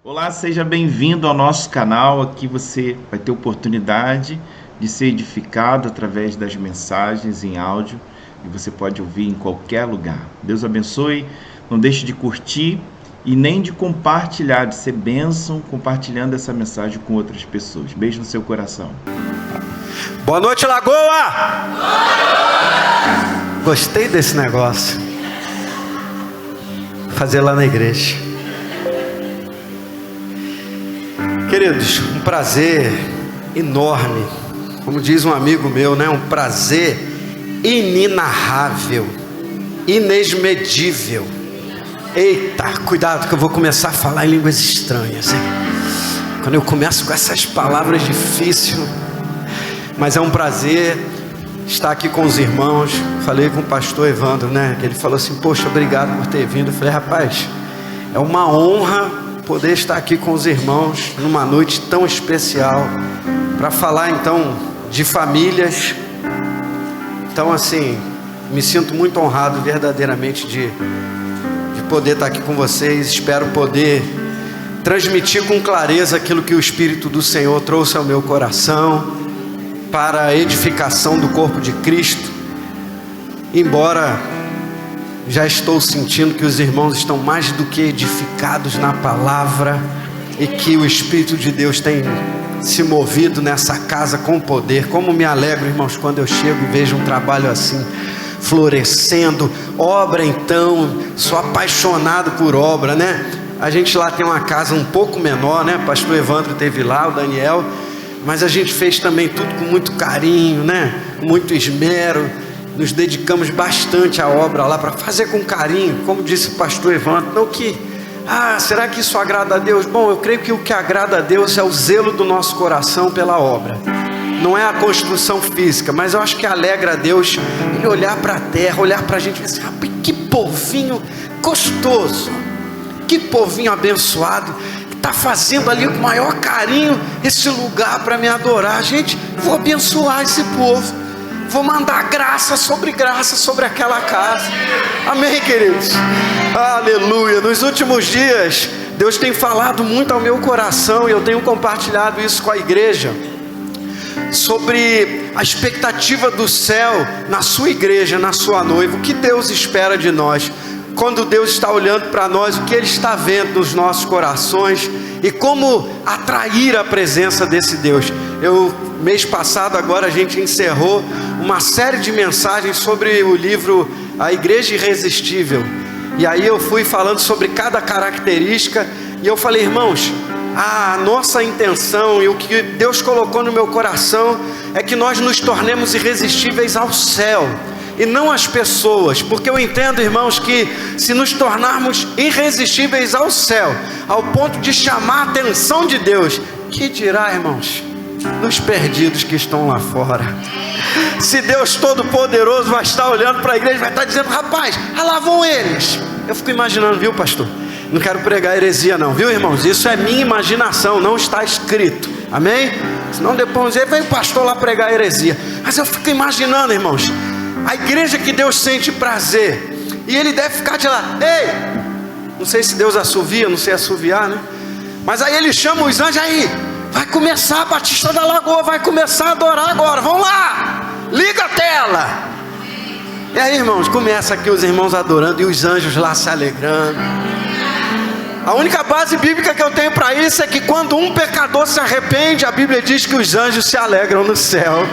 Olá, seja bem-vindo ao nosso canal. Aqui você vai ter oportunidade de ser edificado através das mensagens em áudio e você pode ouvir em qualquer lugar. Deus abençoe, não deixe de curtir e nem de compartilhar, de ser bênção compartilhando essa mensagem com outras pessoas. Beijo no seu coração. Boa noite, Lagoa! Gostei desse negócio. Fazer lá na igreja. Queridos, um prazer enorme, como diz um amigo meu, né? Um prazer inenarrável, inesmedível. Eita, cuidado que eu vou começar a falar em línguas estranhas, hein? Quando eu começo com essas palavras difíceis, mas é um prazer estar aqui com os irmãos. Falei com o pastor Evandro, né? Que ele falou assim: poxa, obrigado por ter vindo. Eu falei: rapaz, é uma honra poder estar aqui com os irmãos numa noite tão especial para falar então de famílias. Então assim, me sinto muito honrado verdadeiramente de poder estar aqui com vocês. Espero poder transmitir com clareza aquilo que o Espírito do Senhor trouxe ao meu coração para a edificação do corpo de Cristo. Embora já estou sentindo que os irmãos estão mais do que edificados na palavra e que o Espírito de Deus tem se movido nessa casa com poder. Como me alegro, irmãos, quando eu chego e vejo um trabalho assim florescendo. Obra, então, sou apaixonado por obra, né? A gente lá tem uma casa um pouco menor, né? Pastor Evandro teve lá, o Daniel, mas a gente fez também tudo com muito carinho, né? Muito esmero. Nos dedicamos bastante à obra lá para fazer com carinho, como disse o pastor Evandro. Não que, será que isso agrada a Deus? Bom, eu creio que o que agrada a Deus é o zelo do nosso coração pela obra. Não é a construção física, mas eu acho que alegra a Deus Ele olhar para a terra, olhar para a gente e dizer assim: que povinho gostoso, que povinho abençoado, que está fazendo ali com o maior carinho esse lugar para me adorar. Gente, vou abençoar esse povo, vou mandar graça sobre aquela casa. Amém, queridos? Aleluia. Nos últimos dias Deus tem falado muito ao meu coração e eu tenho compartilhado isso com a igreja, sobre a expectativa do céu na sua igreja, na sua noiva. O que Deus espera de nós? Quando Deus está olhando para nós, o que Ele está vendo nos nossos corações e como atrair a presença desse Deus. Mês passado, agora a gente encerrou uma série de mensagens sobre o livro A Igreja Irresistível. E aí eu fui falando sobre cada característica e eu falei: irmãos, a nossa intenção e o que Deus colocou no meu coração é que nós nos tornemos irresistíveis ao céu e não às pessoas, porque eu entendo, irmãos, que se nos tornarmos irresistíveis ao céu, ao ponto de chamar a atenção de Deus, que dirá, irmãos, dos perdidos que estão lá fora? Se Deus Todo-Poderoso vai estar olhando para a igreja, vai estar dizendo: rapaz, lá vão eles. Eu fico imaginando, viu, pastor? Não quero pregar heresia não, viu, irmãos? Isso é minha imaginação, não está escrito. Amém? Senão depois vem o pastor lá pregar heresia. Mas eu fico imaginando, irmãos, a igreja que Deus sente prazer, e Ele deve ficar de lá: ei, não sei se Deus assovia, não sei assoviar, né? Mas aí Ele chama os anjos: aí, vai começar a Batista da Lagoa, vai começar a adorar agora, vão lá, liga a tela. E aí, irmãos, começa aqui os irmãos adorando e os anjos lá se alegrando. A única base bíblica que eu tenho para isso é que quando um pecador se arrepende, a Bíblia diz que os anjos se alegram no céu.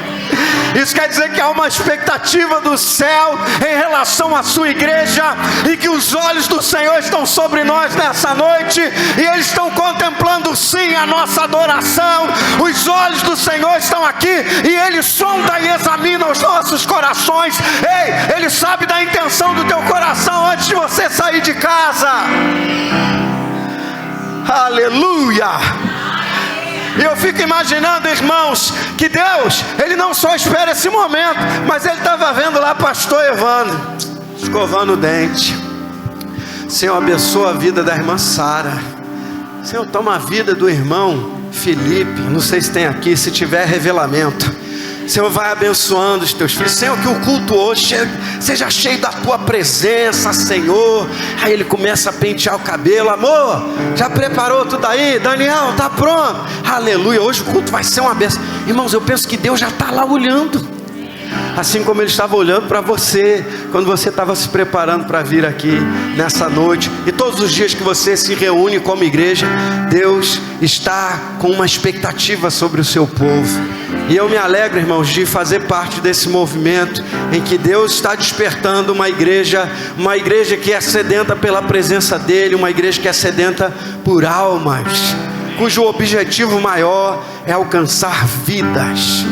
Isso quer dizer que há uma expectativa do céu em relação à sua igreja, e que os olhos do Senhor estão sobre nós nessa noite, e eles estão contemplando sim a nossa adoração. Os olhos do Senhor estão aqui, e Ele sonda e examina os nossos corações. Ei, Ele sabe da intenção do teu coração antes de você sair de casa. Aleluia! E eu fico imaginando, irmãos, que Deus, Ele não só espera esse momento, mas Ele estava vendo lá pastor Evandro escovando o dente. Senhor, abençoa a vida da irmã Sara. Senhor, toma a vida do irmão Felipe. Não sei se tem aqui, se tiver revelamento. Senhor, vai abençoando os teus filhos. Senhor, que o culto hoje seja cheio da tua presença, Senhor. Aí ele começa a pentear o cabelo. Amor, já preparou tudo aí? Daniel, tá pronto? Aleluia, hoje o culto vai ser uma bênção. Irmãos, eu penso que Deus já está lá olhando, assim como Ele estava olhando para você, quando você estava se preparando para vir aqui nessa noite. E todos os dias que você se reúne como igreja, Deus está com uma expectativa sobre o seu povo. E eu me alegro, irmãos, de fazer parte desse movimento em que Deus está despertando uma igreja que é sedenta pela presença dEle, uma igreja que é sedenta por almas, cujo objetivo maior é alcançar vidas.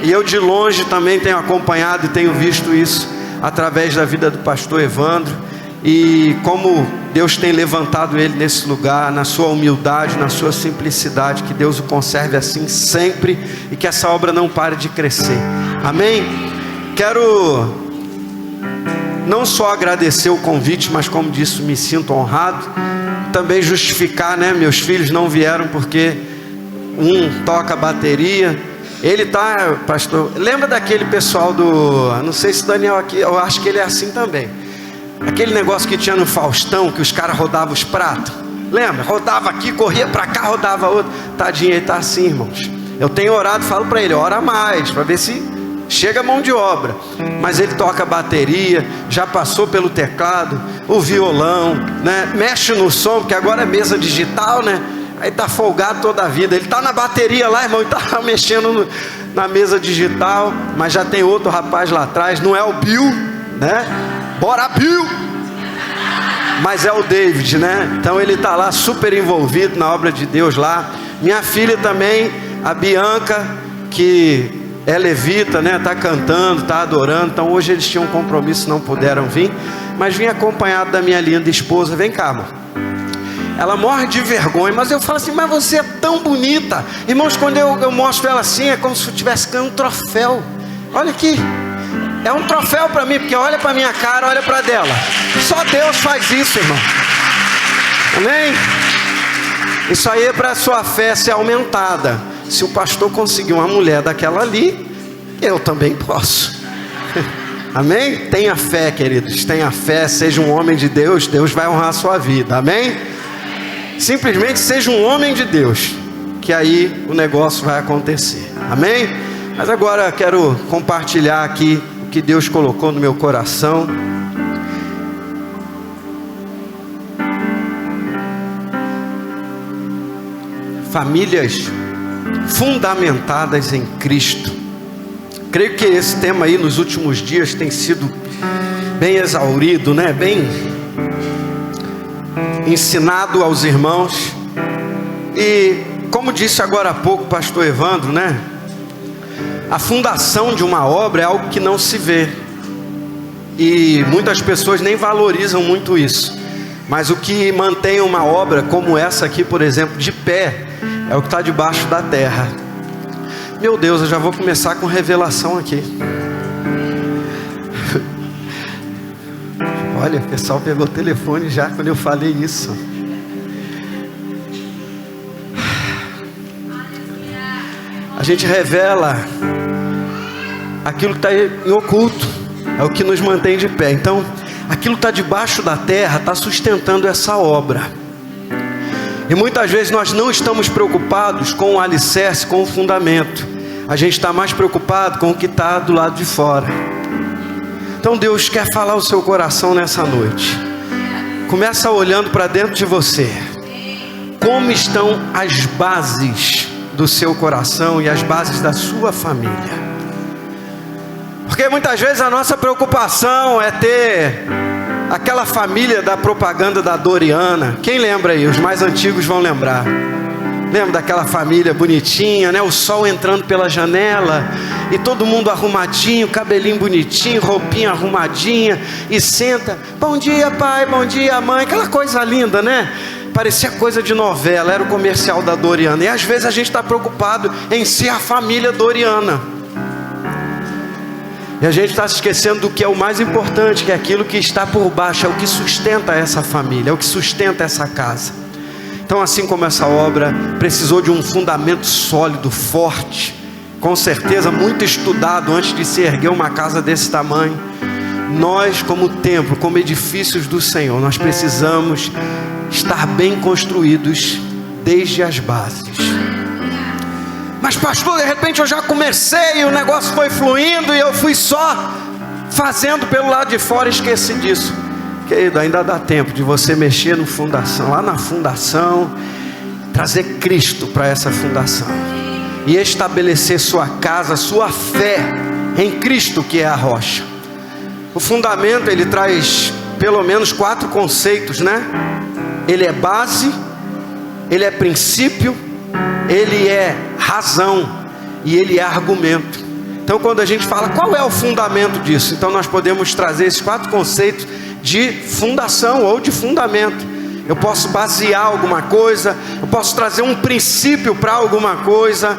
E eu de longe também tenho acompanhado e tenho visto isso através da vida do pastor Evandro, e como Deus tem levantado ele nesse lugar, na sua humildade, na sua simplicidade. Que Deus o conserve assim sempre, e que essa obra não pare de crescer. Amém? Quero não só agradecer o convite, mas como disse, me sinto honrado. Também justificar, né? Meus filhos não vieram porque um toca bateria. Ele tá, pastor, lembra daquele pessoal não sei se Daniel aqui, eu acho que ele é assim também. Aquele negócio que tinha no Faustão, que os caras rodavam os pratos. Lembra? Rodava aqui, corria para cá, rodava outro. Tadinho, ele tá assim, irmãos. Eu tenho orado, falo para ele, ora mais, para ver se chega a mão de obra. Mas ele toca bateria, já passou pelo teclado, o violão, né? Mexe no som, porque agora é mesa digital, né? Aí tá folgado toda a vida. Ele tá na bateria lá, irmão, e tá mexendo na mesa digital. Mas já tem outro rapaz lá atrás, não é o Bill, né? Bora, Bill! Mas é o David, né? Então ele tá lá super envolvido na obra de Deus lá. Minha filha também, a Bianca, que é levita, né? Tá cantando, tá adorando. Então hoje eles tinham um compromisso, não puderam vir. Mas vim acompanhado da minha linda esposa. Vem cá, amor. Ela morre de vergonha, mas eu falo assim, mas você é tão bonita. Irmãos, quando eu mostro ela assim, é como se eu estivesse ganhando um troféu. Olha aqui, é um troféu para mim, porque olha para minha cara, olha para dela. Só Deus faz isso, irmão. Amém? Isso aí é para a sua fé ser aumentada. Se o pastor conseguir uma mulher daquela ali, eu também posso. Amém? Tenha fé, queridos, tenha fé, seja um homem de Deus, Deus vai honrar a sua vida. Amém? Simplesmente seja um homem de Deus, que aí o negócio vai acontecer. Amém? Mas agora quero compartilhar aqui o que Deus colocou no meu coração. Famílias fundamentadas em Cristo. Creio que esse tema aí nos últimos dias tem sido bem exaurido, né? Bem ensinado aos irmãos. E como disse agora há pouco o pastor Evandro, né? A fundação de uma obra é algo que não se vê, e muitas pessoas nem valorizam muito isso. Mas o que mantém uma obra como essa aqui, por exemplo, de pé, é o que está debaixo da terra. Meu Deus, eu já vou começar com revelação aqui. Olha, o pessoal pegou o telefone já quando eu falei isso. A gente revela aquilo que está em oculto, é o que nos mantém de pé. Então, aquilo que está debaixo da terra está sustentando essa obra. E muitas vezes nós não estamos preocupados com o alicerce, com o fundamento. A gente está mais preocupado com o que está do lado de fora. Então Deus quer falar o seu coração nessa noite. Começa olhando para dentro de você. Como estão as bases do seu coração e as bases da sua família? Porque muitas vezes a nossa preocupação é ter aquela família da propaganda da Doriana. Quem lembra aí? Os mais antigos vão lembrar. Lembra daquela família bonitinha, né? O sol entrando pela janela e todo mundo arrumadinho, cabelinho bonitinho, roupinha arrumadinha, e senta, bom dia pai, bom dia mãe, aquela coisa linda, né? Parecia coisa de novela, era o comercial da Doriana. E às vezes a gente está preocupado em ser a família Doriana, e a gente está se esquecendo do que é o mais importante, que é aquilo que está por baixo, é o que sustenta essa família, é o que sustenta essa casa. Então, assim como essa obra precisou de um fundamento sólido, forte, com certeza muito estudado antes de se erguer uma casa desse tamanho. Nós, como templo, como edifícios do Senhor, nós precisamos estar bem construídos desde as bases. Mas pastor, de repente eu já comecei e o negócio foi fluindo e eu fui só fazendo pelo lado de fora e esqueci disso. Querido, ainda dá tempo de você mexer no fundação, lá na fundação, trazer Cristo para essa fundação e estabelecer sua casa, sua fé em Cristo, que é a rocha. O fundamento, ele traz pelo menos 4 conceitos, né? Ele é base, ele é princípio, ele é razão e ele é argumento. Então, quando a gente fala qual é o fundamento disso, então nós podemos trazer esses 4 conceitos de fundação ou de fundamento. Eu posso basear alguma coisa, eu posso trazer um princípio para alguma coisa,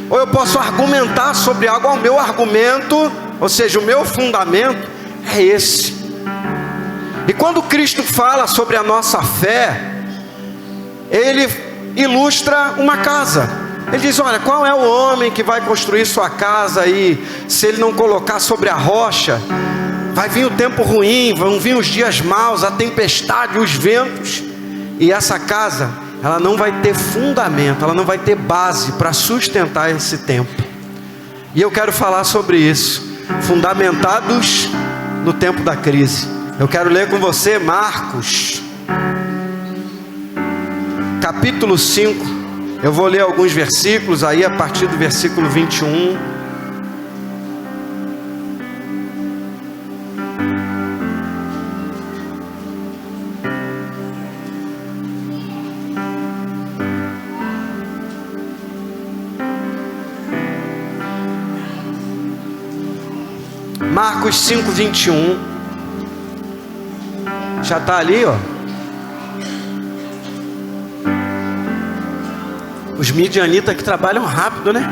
ou eu posso argumentar sobre algo. O meu argumento, ou seja, o meu fundamento é esse. E quando Cristo fala sobre a nossa fé, ele ilustra uma casa. Ele diz: olha, qual é o homem que vai construir sua casa e se ele não colocar sobre a rocha, vai vir o tempo ruim, vão vir os dias maus, a tempestade, os ventos, e essa casa, ela não vai ter fundamento, ela não vai ter base para sustentar esse tempo. E eu quero falar sobre isso, fundamentados no tempo da crise. Eu quero ler com você Marcos, capítulo 5. Eu vou ler alguns versículos aí a partir do versículo 21. Marcos 5, 21. Já está ali, ó. Os midianitas que trabalham rápido, né?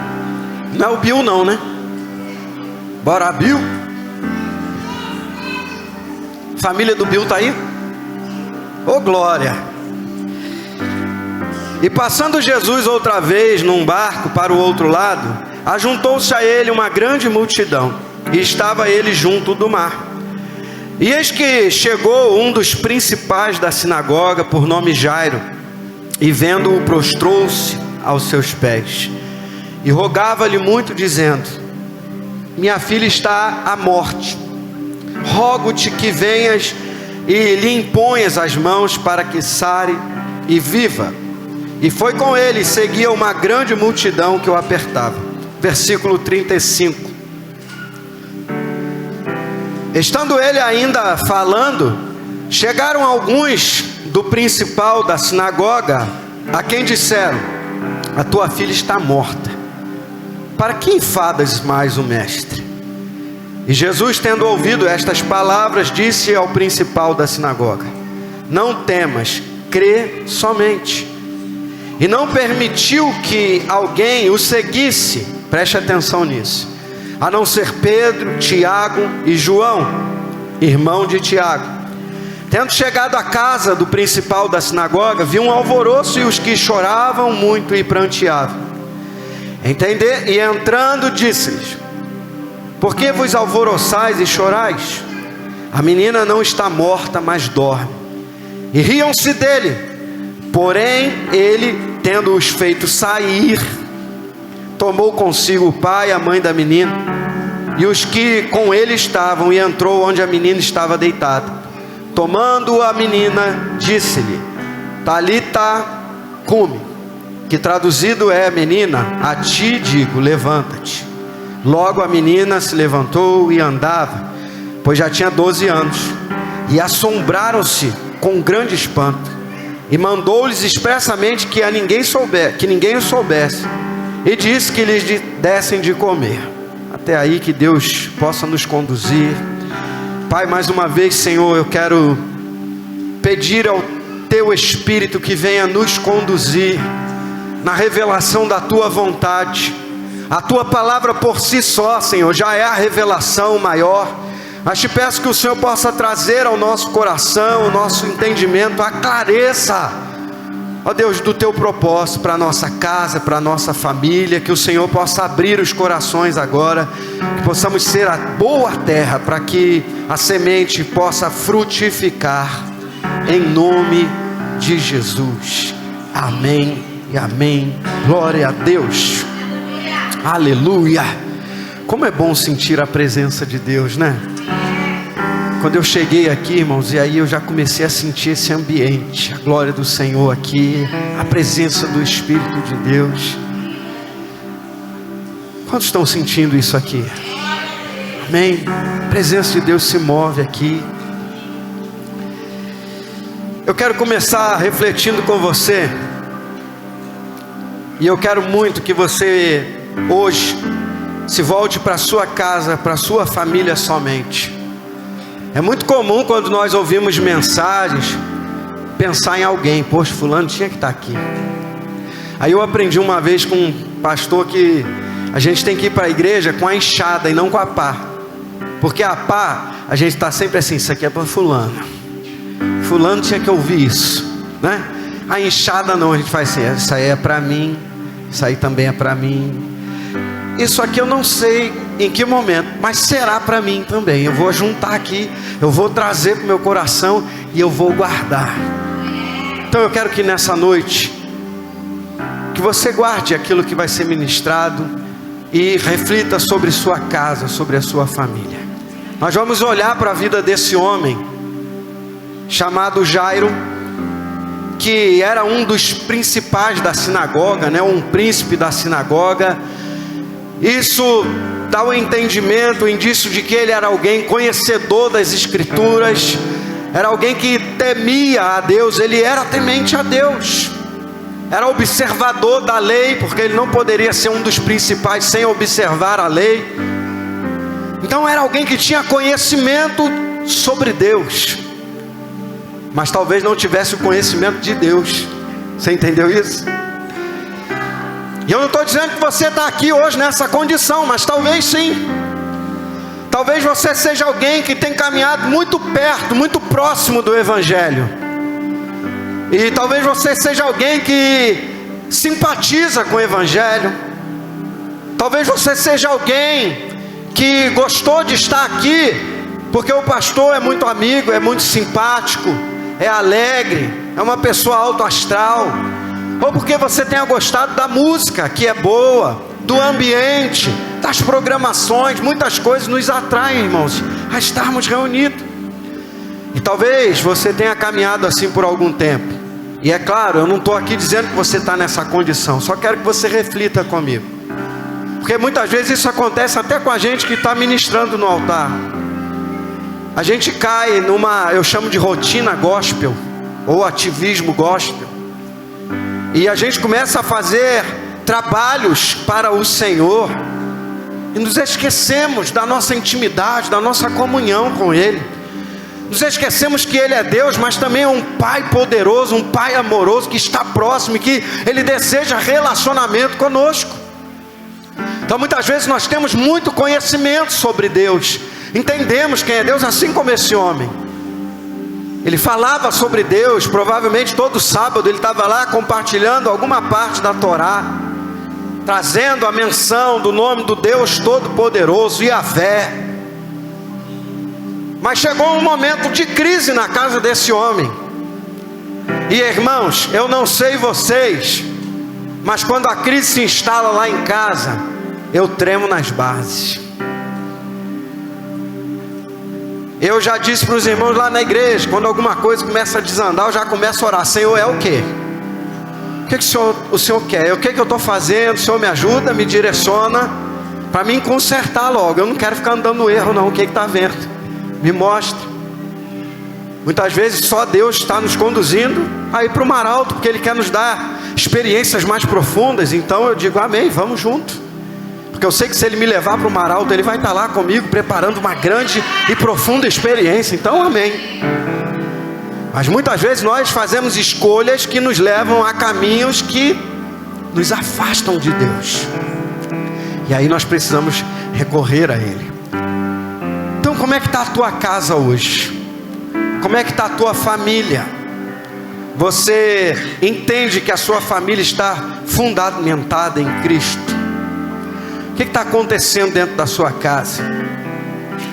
Não é o Bill não, né? Bora, Bill. Família do Bill tá aí? Ô glória. E passando Jesus outra vez num barco para o outro lado, ajuntou-se a ele uma grande multidão, e estava ele junto do mar. E eis que chegou um dos principais da sinagoga, por nome Jairo, e vendo-o prostrou-se aos seus pés e rogava-lhe muito, dizendo: minha filha está à morte, rogo-te que venhas e lhe imponhas as mãos para que sare e viva. E foi com ele, seguia uma grande multidão que o apertava. Versículo 35. Estando ele ainda falando, chegaram alguns do principal da sinagoga, a quem disseram: a tua filha está morta, para que enfadas mais o mestre? E Jesus, tendo ouvido estas palavras, disse ao principal da sinagoga: não temas, crê somente. E não permitiu que alguém o seguisse, preste atenção nisso, a não ser Pedro, Tiago e João, irmão de Tiago. Tendo chegado à casa do principal da sinagoga, viu um alvoroço e os que choravam muito e pranteavam. E entrando, disse-lhes: por que vos alvoroçais e chorais? A menina não está morta, mas dorme. E riam-se dele. Porém ele, tendo-os feito sair, tomou consigo o pai e a mãe da menina e os que com ele estavam, e entrou onde a menina estava deitada. Tomando a menina, disse-lhe: Talita cumi, que traduzido é: menina, a ti digo, levanta-te. Logo a menina se levantou e andava, pois já tinha 12 anos. E assombraram-se com grande espanto. E mandou-lhes expressamente que ninguém o soubesse. E disse que lhes dessem de comer. Até aí, que Deus possa nos conduzir. Pai, mais uma vez, Senhor, eu quero pedir ao Teu Espírito que venha nos conduzir na revelação da Tua vontade. A Tua palavra por si só, Senhor, já é a revelação maior. Mas te peço que o Senhor possa trazer ao nosso coração, ao nosso entendimento, a clareza ó Deus, do teu propósito para a nossa casa, para a nossa família, que o Senhor possa abrir os corações agora, que possamos ser a boa terra, para que a semente possa frutificar, em nome de Jesus. Amém e amém. Glória a Deus. Aleluia. Como é bom sentir a presença de Deus, né? Quando eu cheguei aqui, irmãos, e aí eu já comecei a sentir esse ambiente, a glória do Senhor aqui, a presença do Espírito de Deus. Quantos estão sentindo isso aqui? Amém? A presença de Deus se move aqui. Eu quero começar refletindo com você, e eu quero muito que você hoje se volte para a sua casa, para a sua família somente. É muito comum quando nós ouvimos mensagens, pensar em alguém. Poxa, fulano tinha que estar aqui. Aí eu aprendi uma vez com um pastor que a gente tem que ir para a igreja com a enxada e não com a pá. Porque a pá, a gente está sempre assim, isso aqui é para fulano. Fulano tinha que ouvir isso, né? A enxada não, a gente faz assim, isso aí é para mim, isso aí também é para mim. Isso aqui eu não sei em que momento, mas será para mim também. Eu vou juntar aqui, eu vou trazer para o meu coração e eu vou guardar. Então eu quero que nessa noite, que você guarde aquilo que vai ser ministrado e reflita sobre sua casa, sobre a sua família. Nós vamos olhar para a vida desse homem chamado Jairo, que era um dos principais da sinagoga, né? Um príncipe da sinagoga. Isso dá o entendimento, o indício de que ele era alguém conhecedor das Escrituras, era alguém que temia a Deus, ele era temente a Deus, era observador da lei, porque ele não poderia ser um dos principais sem observar a lei. Então era alguém que tinha conhecimento sobre Deus, mas talvez não tivesse o conhecimento de Deus. Você entendeu isso? E eu não estou dizendo que você está aqui hoje nessa condição, mas talvez sim. Talvez você seja alguém que tem caminhado muito perto, muito próximo do Evangelho. E talvez você seja alguém que simpatiza com o Evangelho. Talvez você seja alguém que gostou de estar aqui porque o pastor é muito amigo, é muito simpático, é alegre, é uma pessoa alto astral. Ou porque você tenha gostado da música, que é boa, do ambiente, das programações. Muitas coisas nos atraem, irmãos, a estarmos reunidos. E talvez você tenha caminhado assim por algum tempo. E é claro, eu não estou aqui dizendo que você está nessa condição, só quero que você reflita comigo. Porque muitas vezes isso acontece até com a gente que está ministrando no altar. A gente cai numa, eu chamo de rotina gospel, ou ativismo gospel. E a gente começa a fazer trabalhos para o Senhor e nos esquecemos da nossa intimidade, da nossa comunhão com Ele. Nos esquecemos que Ele é Deus, mas também é um Pai poderoso, um Pai amoroso que está próximo e que Ele deseja relacionamento conosco. Então muitas vezes nós temos muito conhecimento sobre Deus, entendemos quem é Deus, assim como esse homem. Ele falava sobre Deus, provavelmente todo sábado ele estava lá compartilhando alguma parte da Torá, trazendo a menção do nome do Deus Todo-Poderoso, Yahvé. Mas chegou um momento de crise na casa desse homem. E irmãos, eu não sei vocês, mas quando a crise se instala lá em casa, eu tremo nas bases. Eu já disse para os irmãos lá na igreja, quando alguma coisa começa a desandar, eu já começo a orar: Senhor, é o quê? O que o Senhor quer? O que eu estou fazendo? O Senhor me ajuda, me direciona, para mim consertar logo. Eu não quero ficar andando no erro não. O que está vendo? Me mostra. Muitas vezes só Deus está nos conduzindo aí para o mar alto, porque Ele quer nos dar experiências mais profundas. Então eu digo amém, vamos junto. Porque eu sei que se Ele me levar para o mar alto, Ele vai estar lá comigo, preparando uma grande e profunda experiência. Então amém. Mas muitas vezes nós fazemos escolhas que nos levam a caminhos que nos afastam de Deus. E aí nós precisamos recorrer a Ele. Então como é que está a tua casa hoje? Como é que está a tua família? Você entende que a sua família está fundamentada em Cristo? O que está acontecendo dentro da sua casa?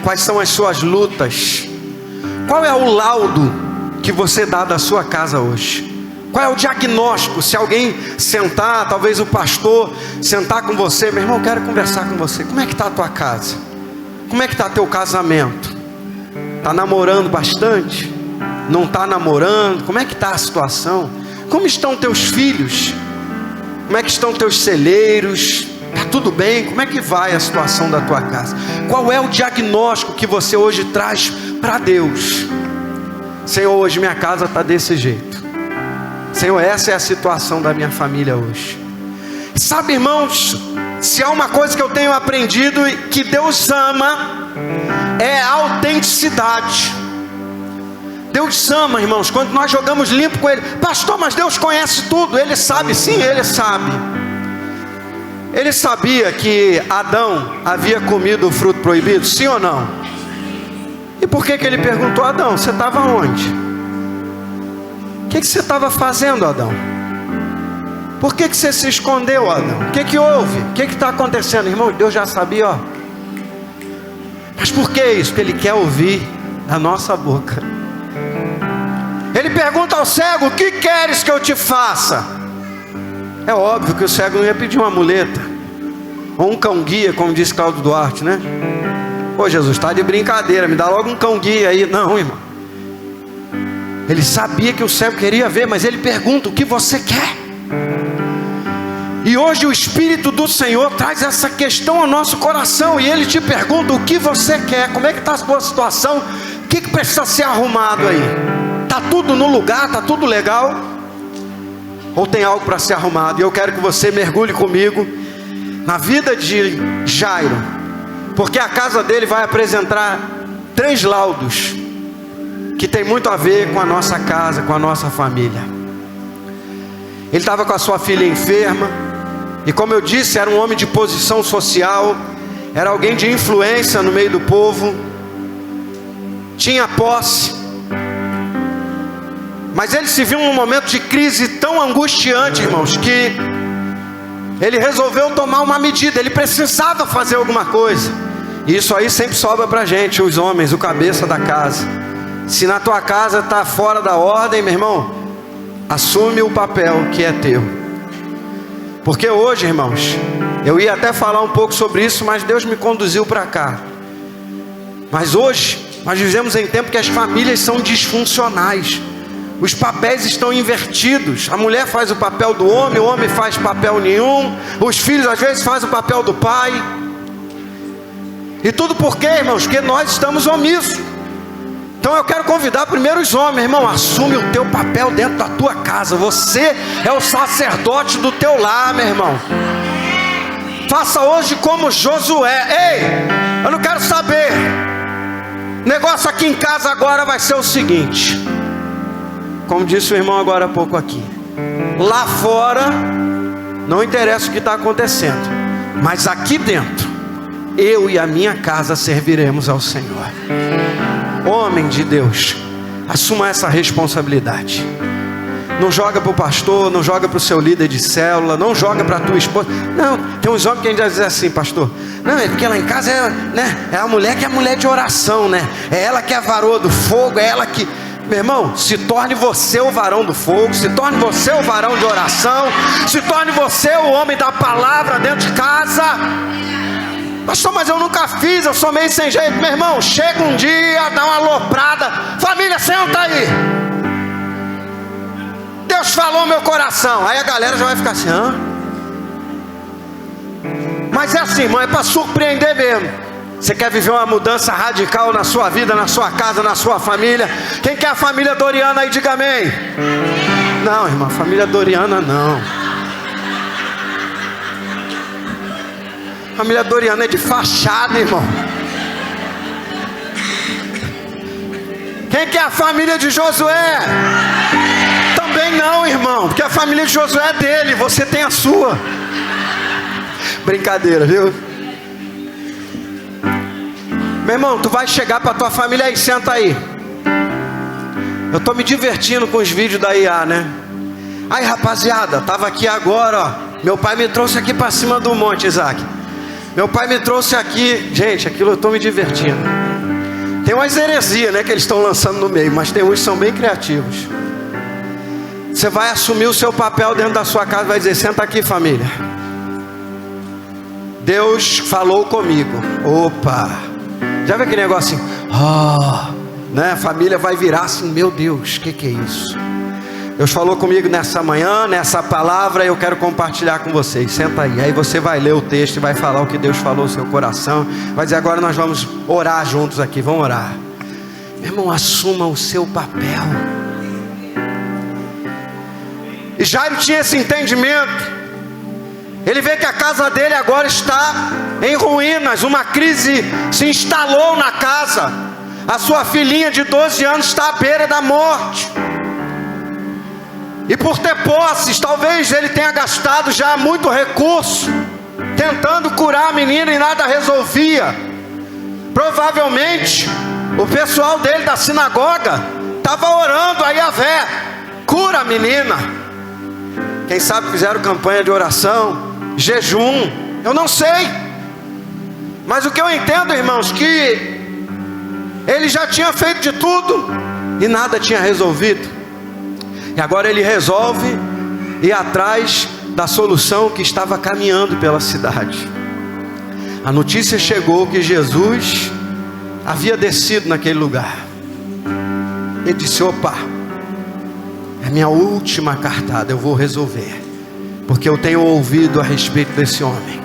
Quais são as suas lutas? Qual é o laudo que você dá da sua casa hoje? Qual é o diagnóstico? Se alguém sentar, talvez o pastor sentar com você, meu irmão, eu quero conversar com você. Como é que está a tua casa? Como é que está teu casamento? Está namorando bastante? Não está namorando? Como é que está a situação? Como estão teus filhos? Como é que estão teus celeiros? Está tudo bem? Como é que vai a situação da tua casa? Qual é o diagnóstico que você hoje traz para Deus? Senhor, hoje minha casa está desse jeito. Senhor, essa é a situação da minha família hoje. Sabe, irmãos, se há uma coisa que eu tenho aprendido e que Deus ama, é a autenticidade. Deus ama, irmãos, quando nós jogamos limpo com Ele. Pastor, mas Deus conhece tudo. Ele sabe, sim, Ele sabe. Ele sabia que Adão havia comido o fruto proibido, sim ou não? E por que Ele perguntou a Adão, você estava onde? O que você estava fazendo, Adão? Por que você se escondeu, Adão? O que houve? O que está acontecendo? Irmão, Deus já sabia, ó. Mas por que isso? Porque Ele quer ouvir da nossa boca. Ele pergunta ao cego, o que queres que eu te faça? É óbvio que o cego não ia pedir uma muleta, ou um cão guia, como disse Cláudio Duarte, né? Ô Jesus, está de brincadeira, me dá logo um cão guia aí. Não, irmão. Ele sabia que o cego queria ver, mas ele pergunta, o que você quer? E hoje o Espírito do Senhor traz essa questão ao nosso coração, e Ele te pergunta, o que você quer? Como é que está a sua situação? O que precisa ser arrumado aí? Está tudo no lugar? Está tudo legal? Ou tem algo para ser arrumado? E eu quero que você mergulhe comigo na vida de Jairo, porque a casa dele vai apresentar 3 laudos que tem muito a ver com a nossa casa, com a nossa família. Ele estava com a sua filha enferma, e como eu disse, era um homem de posição social, era alguém de influência no meio do povo, tinha posse, mas ele se viu num momento de crise tão angustiante, irmãos, que ele resolveu tomar uma medida. Ele precisava fazer alguma coisa, e isso aí sempre sobra para a gente, os homens, o cabeça da casa. Se na tua casa está fora da ordem, meu irmão, assume o papel que é teu. Porque hoje, irmãos, eu ia até falar um pouco sobre isso, mas Deus me conduziu para cá. Mas hoje, nós vivemos em tempo que as famílias são disfuncionais. Os papéis estão invertidos. A mulher faz o papel do homem, o homem faz papel nenhum. Os filhos às vezes fazem o papel do pai. E tudo por quê, irmãos? Porque nós estamos omissos. Então eu quero convidar primeiro os homens, irmão, assume o teu papel dentro da tua casa. Você é o sacerdote do teu lar, meu irmão. Faça hoje como Josué. Ei, eu não quero saber. O negócio aqui em casa agora vai ser o seguinte, como disse o irmão agora há pouco aqui, lá fora não interessa o que está acontecendo, mas aqui dentro eu e a minha casa serviremos ao Senhor. Homem de Deus, assuma essa responsabilidade. Não joga para o pastor, não joga para o seu líder de célula, não joga para a tua esposa. Não, tem uns homens que ainda dizem assim, pastor, não, é porque lá em casa é a mulher que é mulher de oração, né? É ela que é a varoa do fogo, é ela que... Meu irmão, se torne você o varão do fogo, se torne você o varão de oração, se torne você o homem da palavra dentro de casa. Pastor, mas eu nunca fiz, eu sou meio sem jeito. Meu irmão, chega um dia, dá uma aloprada. Família, senta aí. Deus falou no meu coração. Aí a galera já vai ficar assim, hã? Mas é assim, irmão, é para surpreender mesmo. Você quer viver uma mudança radical na sua vida, na sua casa, na sua família? Quem quer a família Doriana aí, diga amém. Não, irmão, família Doriana não. Família Doriana é de fachada, irmão. Quem quer a família de Josué? Também não, irmão, porque a família de Josué é dele, você tem a sua. Brincadeira, viu? Meu irmão, tu vai chegar para tua família aí, senta aí. Eu estou me divertindo com os vídeos da IA, né? Aí, rapaziada, estava aqui agora, ó. Meu pai me trouxe aqui para cima do monte, Isaac. Meu pai me trouxe aqui. Gente, aquilo eu estou me divertindo. Tem umas heresias, né, que eles estão lançando no meio, mas tem uns que são bem criativos. Você vai assumir o seu papel dentro da sua casa, vai dizer: senta aqui, família. Deus falou comigo. Opa! Já viu aquele negócio assim? Né? A família vai virar assim: meu Deus, o que é isso? Deus falou comigo nessa manhã, nessa palavra, eu quero compartilhar com vocês. Senta aí. Aí você vai ler o texto e vai falar o que Deus falou no seu coração. Vai dizer: agora nós vamos orar juntos aqui. Vamos orar. Meu irmão, assuma o seu papel. E Jairo tinha esse entendimento. Ele vê que a casa dele agora está em ruínas. Uma crise se instalou na casa. A sua filhinha de 12 anos está à beira da morte. E por ter posses, talvez ele tenha gastado já muito recurso tentando curar a menina e nada resolvia. Provavelmente o pessoal dele da sinagoga estava orando a Yahvé: cura a menina. Quem sabe fizeram campanha de oração, jejum, eu não sei. Mas o que eu entendo, irmãos, que ele já tinha feito de tudo e nada tinha resolvido. E agora ele resolve ir atrás da solução que estava caminhando pela cidade. A notícia chegou que Jesus havia descido naquele lugar. Ele disse: opa, é minha última cartada, eu vou resolver, porque eu tenho ouvido a respeito desse homem,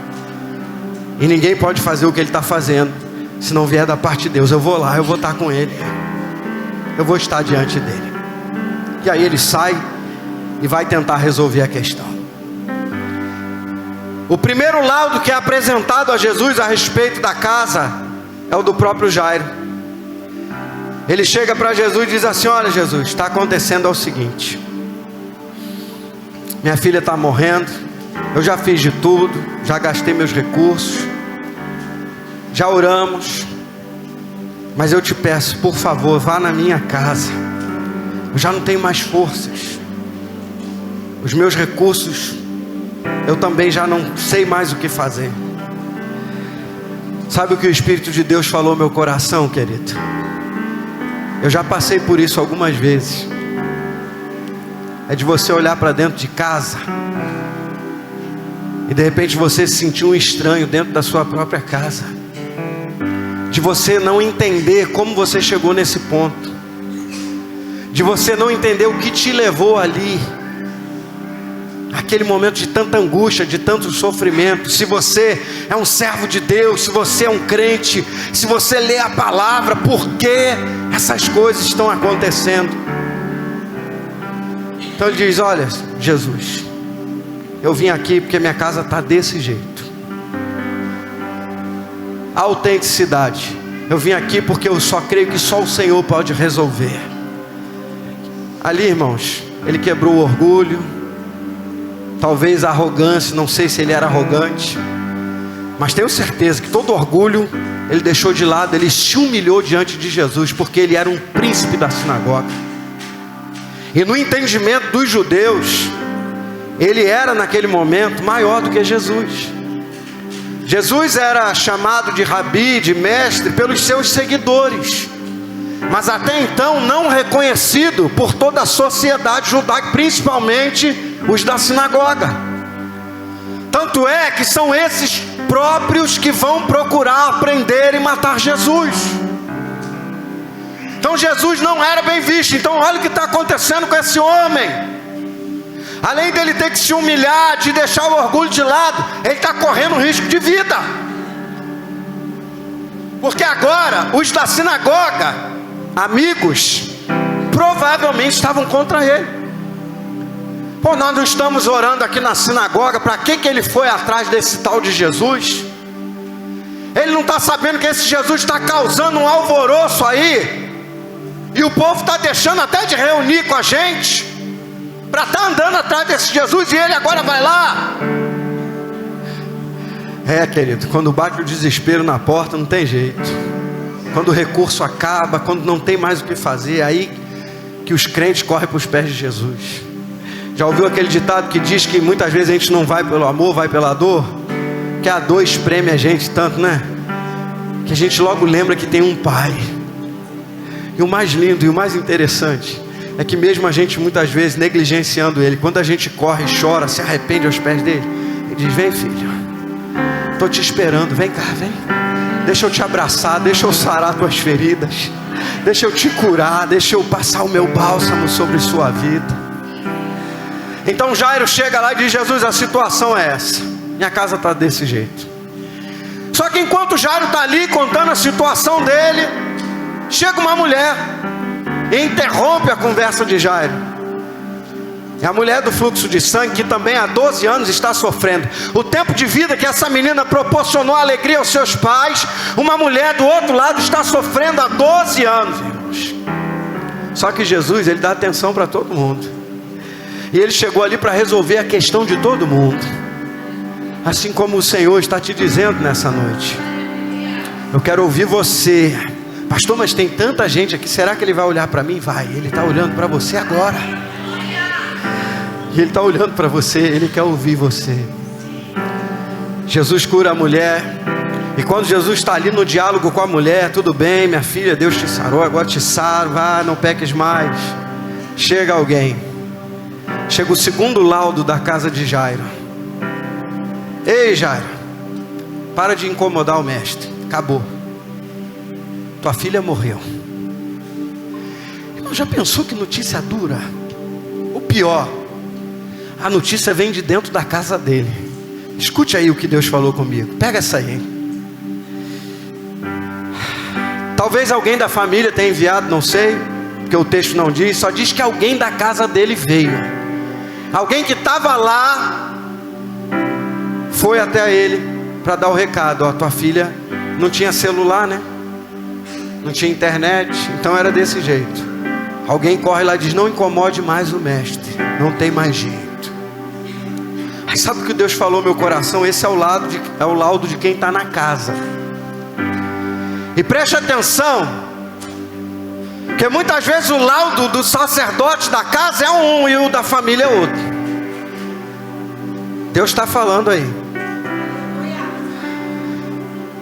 e ninguém pode fazer o que ele está fazendo se não vier da parte de Deus. Eu vou lá, eu vou estar com ele, eu vou estar diante dele. E aí ele sai e vai tentar resolver a questão. O primeiro laudo que é apresentado a Jesus a respeito da casa é o do próprio Jairo. Ele chega para Jesus e diz assim: olha, Jesus, está acontecendo o seguinte: minha filha está morrendo, eu já fiz de tudo, já gastei meus recursos, já oramos, mas eu te peço, por favor, vá na minha casa. Eu já não tenho mais forças, os meus recursos, eu também já não sei mais o que fazer. Sabe o que o Espírito de Deus falou no meu coração, querido? Eu já passei por isso algumas vezes. É de você olhar para dentro de casa e de repente você se sentir um estranho dentro da sua própria casa, de você não entender como você chegou nesse ponto, de você não entender o que te levou ali, aquele momento de tanta angústia, de tanto sofrimento. Se você é um servo de Deus, se você é um crente, se você lê a palavra, por que essas coisas estão acontecendo? Então ele diz: olha, Jesus, eu vim aqui porque minha casa está desse jeito. A autenticidade: eu vim aqui porque eu só creio que só o Senhor pode resolver. Ali, irmãos, ele quebrou o orgulho, talvez a arrogância, não sei se ele era arrogante, mas tenho certeza que todo orgulho ele deixou de lado. Ele se humilhou diante de Jesus, porque ele era um príncipe da sinagoga, e no entendimento dos judeus, ele era naquele momento maior do que Jesus. Jesus era chamado de rabi, de mestre, pelos seus seguidores, mas até então não reconhecido por toda a sociedade judaica, principalmente os da sinagoga. Tanto é que são esses próprios que vão procurar aprender e matar Jesus. Então Jesus não era bem visto. Então olha o que está acontecendo com esse homem. Além dele ter que se humilhar, de deixar o orgulho de lado, ele está correndo risco de vida, porque agora os da sinagoga, amigos, provavelmente estavam contra ele. Pô, nós não estamos orando aqui na sinagoga, para que ele foi atrás desse tal de Jesus? Ele não está sabendo que esse Jesus está causando um alvoroço aí, e o povo está deixando até de reunir com a gente, para estar andando atrás desse Jesus, e ele agora vai lá. Querido, quando bate o desespero na porta, não tem jeito. Quando o recurso acaba, quando não tem mais o que fazer, aí que os crentes correm para os pés de Jesus. Já ouviu aquele ditado que diz que muitas vezes a gente não vai pelo amor, vai pela dor? Que a dor espreme a gente tanto, né? Que a gente logo lembra que tem um Pai. E o mais lindo e o mais interessante é que mesmo a gente muitas vezes negligenciando Ele, quando a gente corre, chora, se arrepende aos pés dele, Ele diz: vem, filho, estou te esperando, vem cá, vem. Deixa eu te abraçar, deixa eu sarar tuas feridas, deixa eu te curar, deixa eu passar o meu bálsamo sobre sua vida. Então Jairo chega lá e diz: Jesus, a situação é essa, minha casa está desse jeito. Só que enquanto Jairo está ali contando a situação dele, chega uma mulher e interrompe a conversa de Jairo. É a mulher do fluxo de sangue, que também há 12 anos está sofrendo. O tempo de vida que essa menina proporcionou alegria aos seus pais, uma mulher do outro lado está sofrendo há 12 anos, irmãos. Só que Jesus, Ele dá atenção para todo mundo. E Ele chegou ali para resolver a questão de todo mundo. Assim como o Senhor está te dizendo nessa noite. Eu quero ouvir você. Pastor, mas tem tanta gente aqui, será que Ele vai olhar para mim? Vai, Ele está olhando para você agora. E Ele está olhando para você, Ele quer ouvir você. Jesus cura a mulher. E quando Jesus está ali no diálogo com a mulher: tudo bem, minha filha, Deus te sarou, agora te saro, vá, não peques mais. Chega alguém. Chega o segundo laudo da casa de Jairo. Ei, Jairo, para de incomodar o mestre, acabou, tua filha morreu. Irmão, já pensou que notícia dura? O pior, a notícia vem de dentro da casa dele. Escute aí o que Deus falou comigo, pega essa aí. Talvez alguém da família tenha enviado, não sei, porque o texto não diz, só diz que alguém da casa dele veio. Alguém que estava lá foi até ele para dar o recado: ó, tua filha não tinha celular, né? Não tinha internet, então era desse jeito. Alguém corre lá e diz: não incomode mais o mestre, não tem mais jeito. Aí sabe o que Deus falou no meu coração? Esse é o laudo de quem está na casa. E preste atenção, porque muitas vezes o laudo do sacerdote da casa é um e o da família é outro. Deus está falando aí.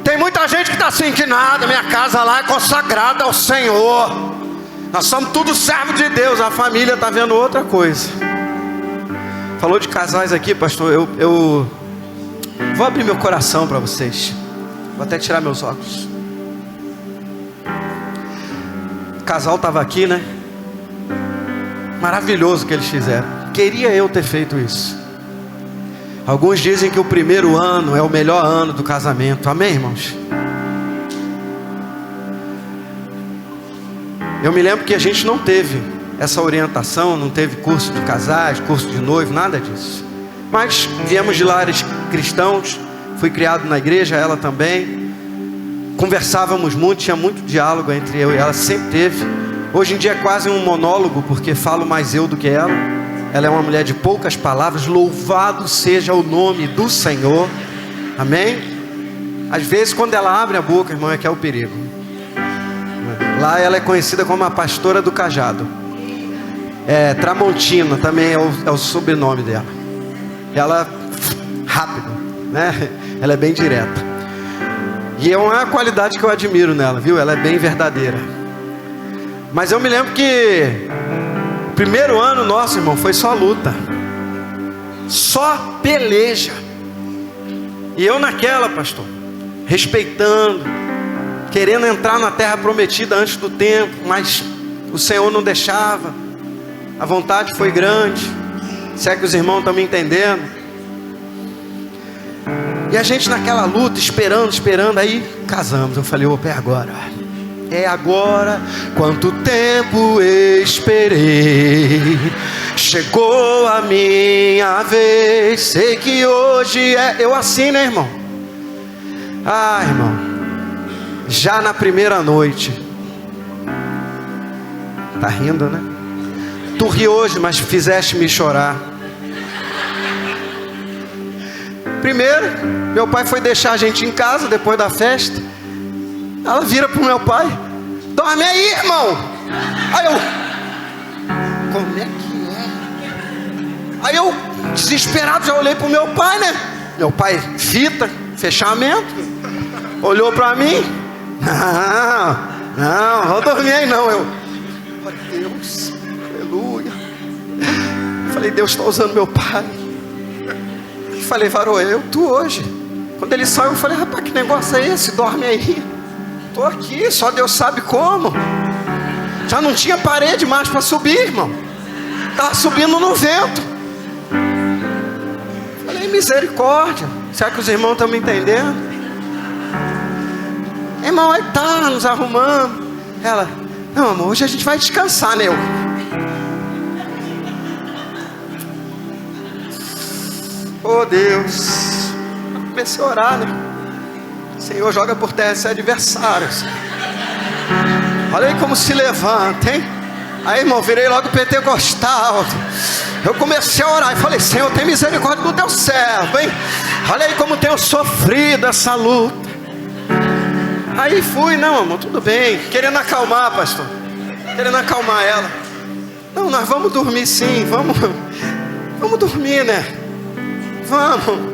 Tem muita gente que está assim, que nada, minha casa lá é consagrada ao Senhor, nós somos tudo servo de Deus. A família está vendo outra coisa. Falou de casais aqui, pastor, eu vou abrir meu coração para vocês. Vou até tirar meus óculos. O casal estava aqui, né? Maravilhoso o que eles fizeram. Queria eu ter feito isso. Alguns dizem que o primeiro ano é o melhor ano do casamento. Amém, irmãos? Eu me lembro que a gente não teve essa orientação, não teve curso de casais, curso de noivo, nada disso. Mas viemos de lares cristãos, fui criado na igreja, ela também. Conversávamos muito, tinha muito diálogo entre eu e ela, sempre teve. Hoje em dia é quase um monólogo, porque falo mais eu do que ela. Ela é uma mulher de poucas palavras. Louvado seja o nome do Senhor. Amém? Às vezes quando ela abre a boca, irmão, é que é o perigo. Lá ela é conhecida como a pastora do cajado. Tramontina também é o sobrenome dela. Ela, rápido, né? Ela é bem direta. E é uma qualidade que eu admiro nela, viu? Ela é bem verdadeira. Mas eu me lembro que o primeiro ano nosso, irmão, foi só luta, só peleja. E eu naquela, pastor, respeitando, querendo entrar na terra prometida antes do tempo, mas o Senhor não deixava. A vontade foi grande. Se é que os irmãos estão me entendendo. E a gente naquela luta, esperando, aí casamos. Eu falei: opa, é agora. É agora. Quanto tempo esperei, chegou a minha vez. Sei que hoje é. Eu assim, né, irmão? Ah, irmão, já na primeira noite. Tá rindo, né? Tu ri hoje, mas fizeste-me chorar. Primeiro, meu pai foi deixar a gente em casa depois da festa. Ela vira pro meu pai: dorme aí, irmão. Aí eu: como é que é? Aí eu, desesperado, já olhei pro meu pai, né? Meu pai, fita, fechamento, olhou pra mim. Não, vou dormir aí não. Eu, Deus, aleluia. Falei, Deus está usando meu pai. Falei, varou, tu hoje. Quando ele saiu, eu falei, rapaz, que negócio é esse? Dorme aí. Tô aqui, só Deus sabe como. Já não tinha parede mais para subir, irmão. Estava subindo no vento. Falei, misericórdia. Será que os irmãos estão me entendendo? Irmão, aí tá, nos arrumando. Ela, não amor, hoje a gente vai descansar, né? Oh Deus, comecei a orar, né? Senhor, joga por terra esse adversário. Olha aí como se levanta, hein? Aí, irmão, virei logo pentecostal. Eu comecei a orar e falei, Senhor, tem misericórdia do teu servo, hein? Olha aí como tenho sofrido essa luta. Aí fui, não amor, tudo bem. Querendo acalmar, pastor. Querendo acalmar ela. Não, nós vamos dormir sim, vamos dormir, né? Vamos.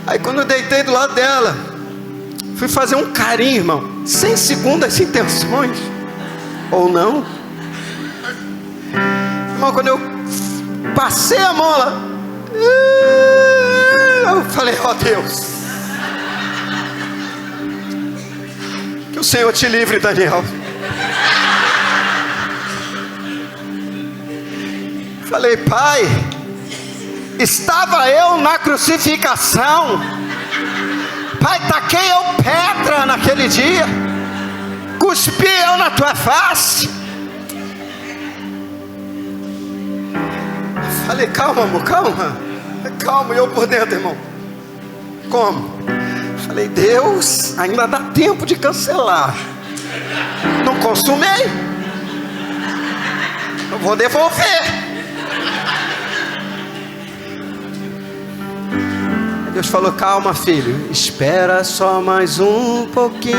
Aí quando eu deitei do lado dela, fui fazer um carinho, irmão, sem segundas intenções. Ou não. Irmão, quando eu passei a mão lá, eu falei, ó Deus, que o Senhor te livre, Daniel. Falei, pai, estava eu na crucificação. Pai, taquei eu pedra naquele dia. Cuspi eu na tua face. Falei, calma amor, calma. Calma, e eu por dentro, irmão. Como? Falei, Deus, ainda dá tempo de cancelar. Não consumei. Eu vou devolver. Deus falou, calma filho, espera só mais um pouquinho.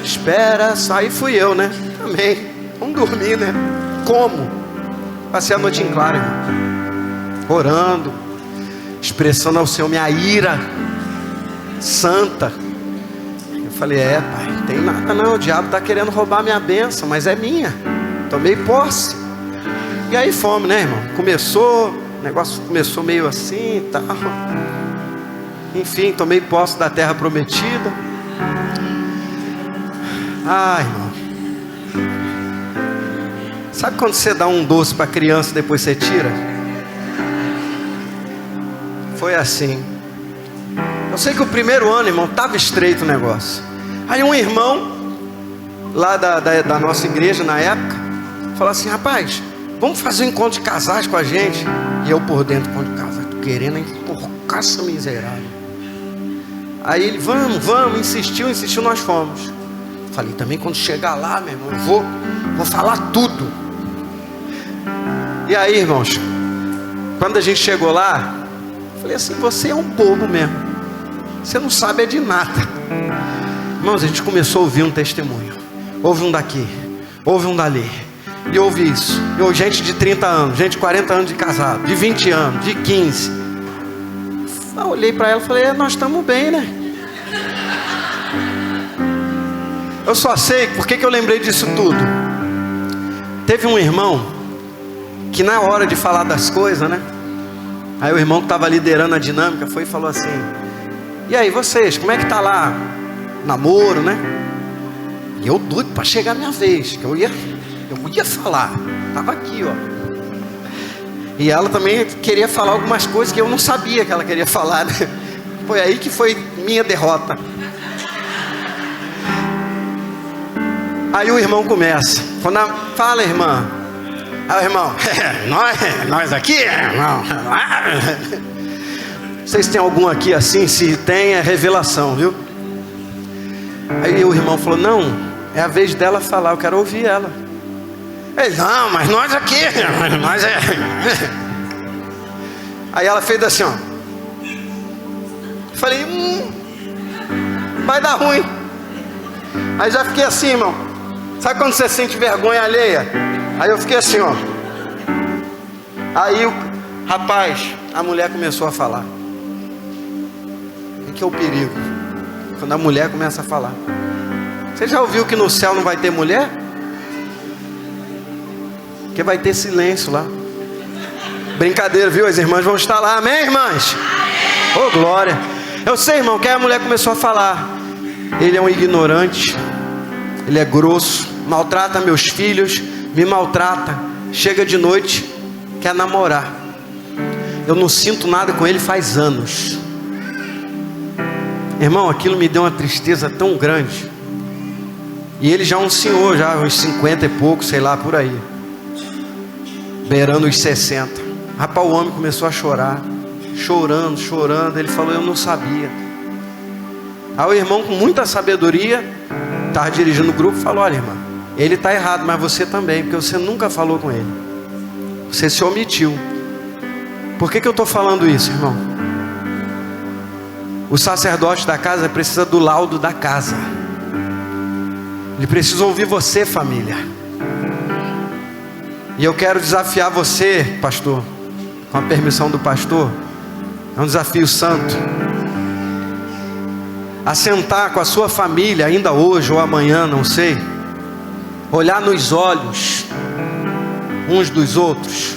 Espera só. Aí fui eu, né? Amém. Vamos dormir, né? Como? Passei a noite em claro, irmão. Orando, expressando ao Senhor minha ira santa. Eu falei, pai, não tem nada não. O diabo está querendo roubar minha bênção, mas é minha. Tomei posse. E aí fomos, né, irmão? O negócio começou meio assim e tal. Enfim, tomei posse da terra prometida. Ai, irmão. Sabe quando você dá um doce para criança e depois você tira? Foi assim. Eu sei que o primeiro ano, irmão, estava estreito o negócio. Aí um irmão lá da nossa igreja na época falou assim, rapaz, vamos fazer um encontro de casais com a gente. E eu por dentro, encontro de casais, tô querendo enforcar essa miserável. Aí ele, vamos, insistiu, nós fomos. Falei, também quando chegar lá, meu irmão, eu vou falar tudo. E aí, irmãos, quando a gente chegou lá, falei assim, você é um bobo mesmo. Você não sabe é de nada. Irmãos, a gente começou a ouvir um testemunho. Houve um daqui, houve um dali. E houve isso. E houve gente de 30 anos, gente de 40 anos de casado, de 20 anos, de 15. Eu olhei para ela e falei, nós estamos bem, né? Eu só sei, por que eu lembrei disso tudo? Teve um irmão, que na hora de falar das coisas, né? Aí o irmão que estava liderando a dinâmica foi e falou assim, e aí vocês, como é que tá lá? Namoro, né? E eu doido para chegar a minha vez, que eu ia falar, estava aqui, ó. E ela também queria falar algumas coisas que eu não sabia que ela queria falar, né? Foi aí que foi minha derrota. Aí o irmão começa, quando fala, irmã. Aí o irmão, nós aqui, irmão. Vocês têm algum aqui assim? Se tem, é revelação, viu? Aí o irmão falou, não, é a vez dela falar, eu quero ouvir ela. Ele, não, mas nós aqui, nós é. Aí ela fez assim, ó. Falei, vai dar ruim. Aí já fiquei assim, irmão. Sabe quando você sente vergonha alheia? Aí eu fiquei assim, ó. Aí, rapaz, a mulher começou a falar. O que é o perigo? Quando a mulher começa a falar. Você já ouviu que no céu não vai ter mulher? Porque vai ter silêncio lá. Brincadeira, viu? As irmãs vão estar lá, amém, irmãs? Ô, glória. Eu sei, irmão, que a mulher começou a falar. Ele é um ignorante, ele é grosso, maltrata meus filhos, me maltrata, chega de noite, quer namorar. Eu não sinto nada com ele faz anos. Irmão, aquilo me deu uma tristeza tão grande. E ele já é um senhor, já uns 50 e pouco, sei lá, por aí, beirando os 60. Rapaz, o homem começou a chorar, chorando. Ele falou, eu não sabia. Aí o irmão, com muita sabedoria, estava dirigindo o grupo, falou, olha, irmã, ele está errado, mas você também, porque você nunca falou com ele, você se omitiu. Por que eu estou falando isso, irmão? O sacerdote da casa precisa do laudo da casa. Ele precisa ouvir você, família. E eu quero desafiar você, pastor, com a permissão do pastor, é um desafio santo, a sentar com a sua família, ainda hoje ou amanhã, não sei, olhar nos olhos uns dos outros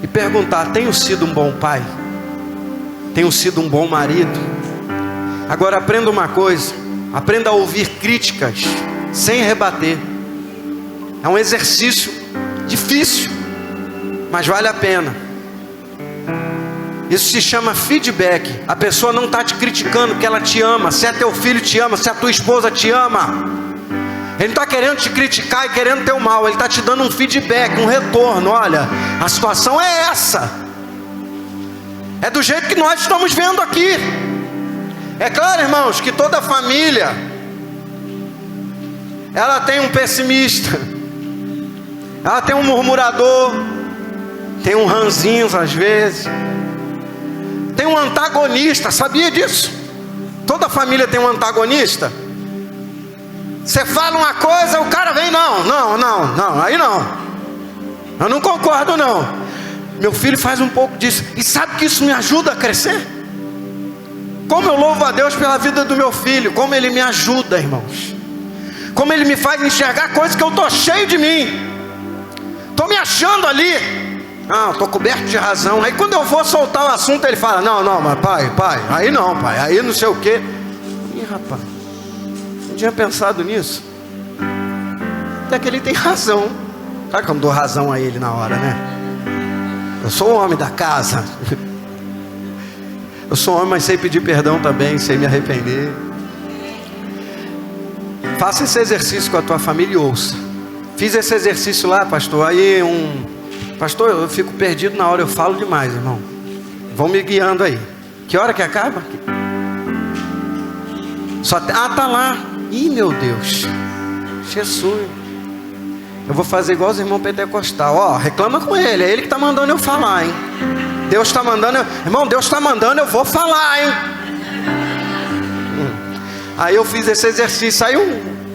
e perguntar, tenho sido um bom pai? Tenho sido um bom marido? Agora aprenda uma coisa, aprenda a ouvir críticas sem rebater. É um exercício difícil, mas vale a pena. Isso se chama feedback. A pessoa não está te criticando porque ela te ama. Se é teu filho te ama, se a tua esposa te ama, ele não está querendo te criticar e querendo teu mal. Ele está te dando um feedback, um retorno. Olha, a situação é essa, é do jeito que nós estamos vendo aqui. É claro, irmãos, que toda família, ela tem um pessimista, ela tem um murmurador, tem um ranzinhos às vezes, tem um antagonista. Sabia disso? Toda família tem um antagonista. Você fala uma coisa, o cara vem, não, aí não, eu não concordo não. Meu filho faz um pouco disso, e sabe que isso me ajuda a crescer? Como eu louvo a Deus pela vida do meu filho, como ele me ajuda, irmãos, como ele me faz enxergar coisas que eu estou cheio de mim, estou me achando ali, estou coberto de razão. Aí quando eu vou soltar o assunto, ele fala, não, mas pai, aí não, pai, aí não sei o que. Ih, rapaz, não tinha pensado nisso. Até que ele tem razão. Sabe que eu não dou razão a ele na hora, né? Eu sou o homem da casa. Eu sou homem, mas sei pedir perdão também, sei me arrepender. Faça esse exercício com a tua família e ouça. Fiz esse exercício lá, pastor. Aí pastor, eu fico perdido na hora, eu falo demais, irmão. Vão me guiando aí. Que hora que acaba? Tá lá. Ih, meu Deus, Jesus. Eu vou fazer igual os irmãos pentecostal. Reclama com ele, é ele que está mandando eu falar, hein? Deus está mandando, irmão, Deus está mandando, eu vou falar, hein? Aí eu fiz esse exercício. Aí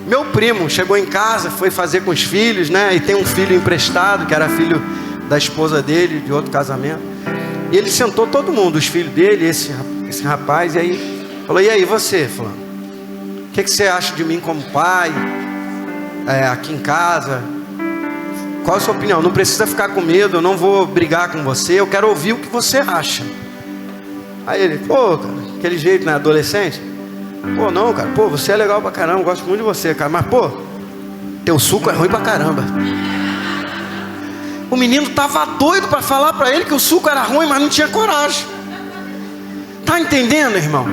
meu primo chegou em casa, foi fazer com os filhos, né? E tem um filho emprestado, que era filho da esposa dele, de outro casamento. E ele sentou todo mundo, os filhos dele, esse rapaz, e aí falou, e aí você, fulano? O que você acha de mim como pai? Aqui em casa? Qual a sua opinião? Não precisa ficar com medo, eu não vou brigar com você, eu quero ouvir o que você acha. Aí ele, cara, aquele jeito, né, adolescente. Não, cara, você é legal pra caramba, eu gosto muito de você, cara, mas teu suco é ruim pra caramba. O menino tava doido para falar para ele que o suco era ruim, mas não tinha coragem. Tá entendendo, irmão?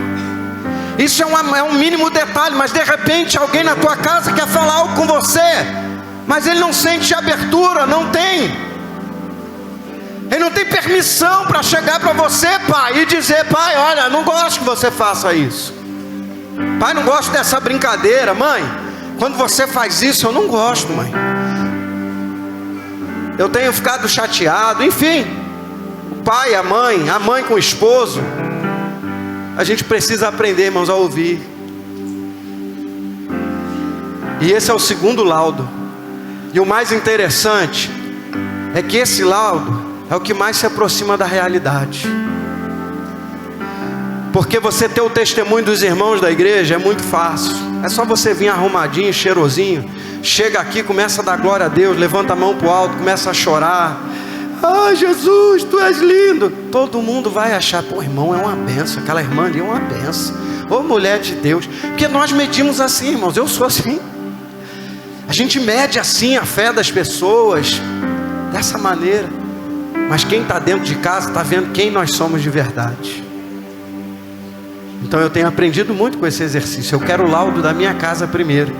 Isso é um mínimo detalhe, mas de repente alguém na tua casa quer falar algo com você, mas ele não sente abertura, não tem. Ele não tem permissão para chegar para você, pai, e dizer, pai, olha, não gosto que você faça isso. Pai, não gosto dessa brincadeira. Mãe, quando você faz isso, eu não gosto, mãe. Eu tenho ficado chateado. Enfim, o pai, a mãe com o esposo. A gente precisa aprender, irmãos, a ouvir. E esse é o segundo laudo. E o mais interessante é que esse laudo é o que mais se aproxima da realidade. Porque você ter o testemunho dos irmãos da igreja é muito fácil. É só você vir arrumadinho, cheirosinho. Chega aqui, começa a dar glória a Deus, levanta a mão para o alto, começa a chorar. Ah, Jesus, tu és lindo. Todo mundo vai achar, pô, irmão, é uma benção. Aquela irmã ali é uma benção. Ô, mulher de Deus. Porque nós medimos assim, irmãos. Eu sou assim. A gente mede assim a fé das pessoas, dessa maneira. Mas quem está dentro de casa está vendo quem nós somos de verdade. Então eu tenho aprendido muito com esse exercício. Eu quero o laudo da minha casa primeiro.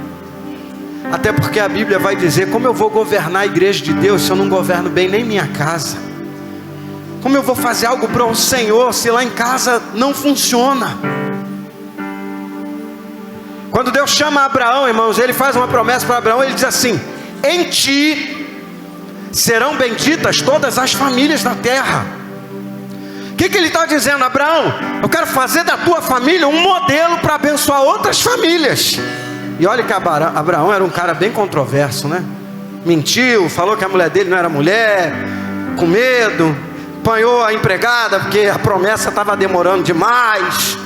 Até porque a Bíblia vai dizer: como eu vou governar a igreja de Deus se eu não governo bem nem minha casa? Como eu vou fazer algo para o Senhor se lá em casa não funciona? Quando Deus chama Abraão, irmãos, Ele faz uma promessa para Abraão. Ele diz assim: em ti serão benditas todas as famílias da terra. O que Ele está dizendo? Abraão, eu quero fazer da tua família um modelo para abençoar outras famílias. E olha que Abraão era um cara bem controverso, né? Mentiu, falou que a mulher dele não era mulher, com medo, apanhou a empregada porque a promessa estava demorando demais.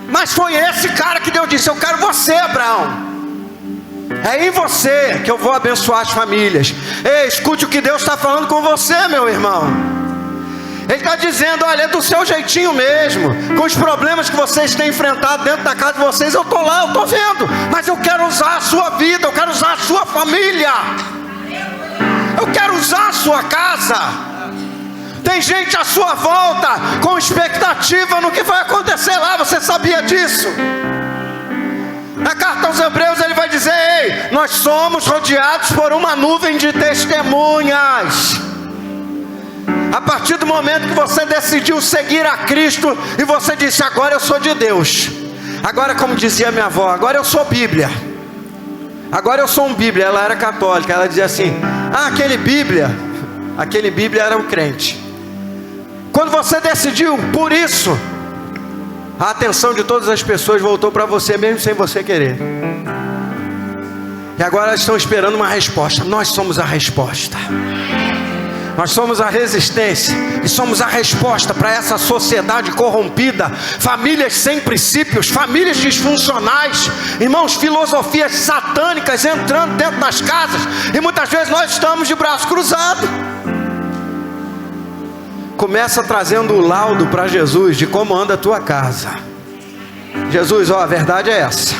Mas foi esse cara que Deus disse: eu quero você, Abraão. É em você que eu vou abençoar as famílias. Ei, escute o que Deus está falando com você, meu irmão. Ele está dizendo: olha, é do seu jeitinho mesmo, com os problemas que vocês têm enfrentado dentro da casa de vocês, eu estou lá, eu estou vendo, mas eu quero usar a sua vida, eu quero usar a sua família, eu quero usar a sua casa. Tem gente à sua volta com expectativa no que vai acontecer lá, você sabia disso? Na carta aos Hebreus ele vai dizer: ei, nós somos rodeados por uma nuvem de testemunhas. A partir do momento que você decidiu seguir a Cristo e você disse: agora eu sou de Deus, agora, como dizia minha avó, agora eu sou Bíblia, agora eu sou um Bíblia. Ela era católica, ela dizia assim: ah, aquele Bíblia era o crente. Quando você decidiu por isso, a atenção de todas as pessoas voltou para você, mesmo sem você querer. E agora elas estão esperando uma resposta. Nós somos a resposta. Nós somos a resistência e somos a resposta para essa sociedade corrompida, famílias sem princípios, famílias disfuncionais, irmãos, filosofias satânicas entrando dentro das casas, e muitas vezes nós estamos de braço cruzado. Começa trazendo o laudo para Jesus de como anda a tua casa. Jesus, ó, a verdade é essa,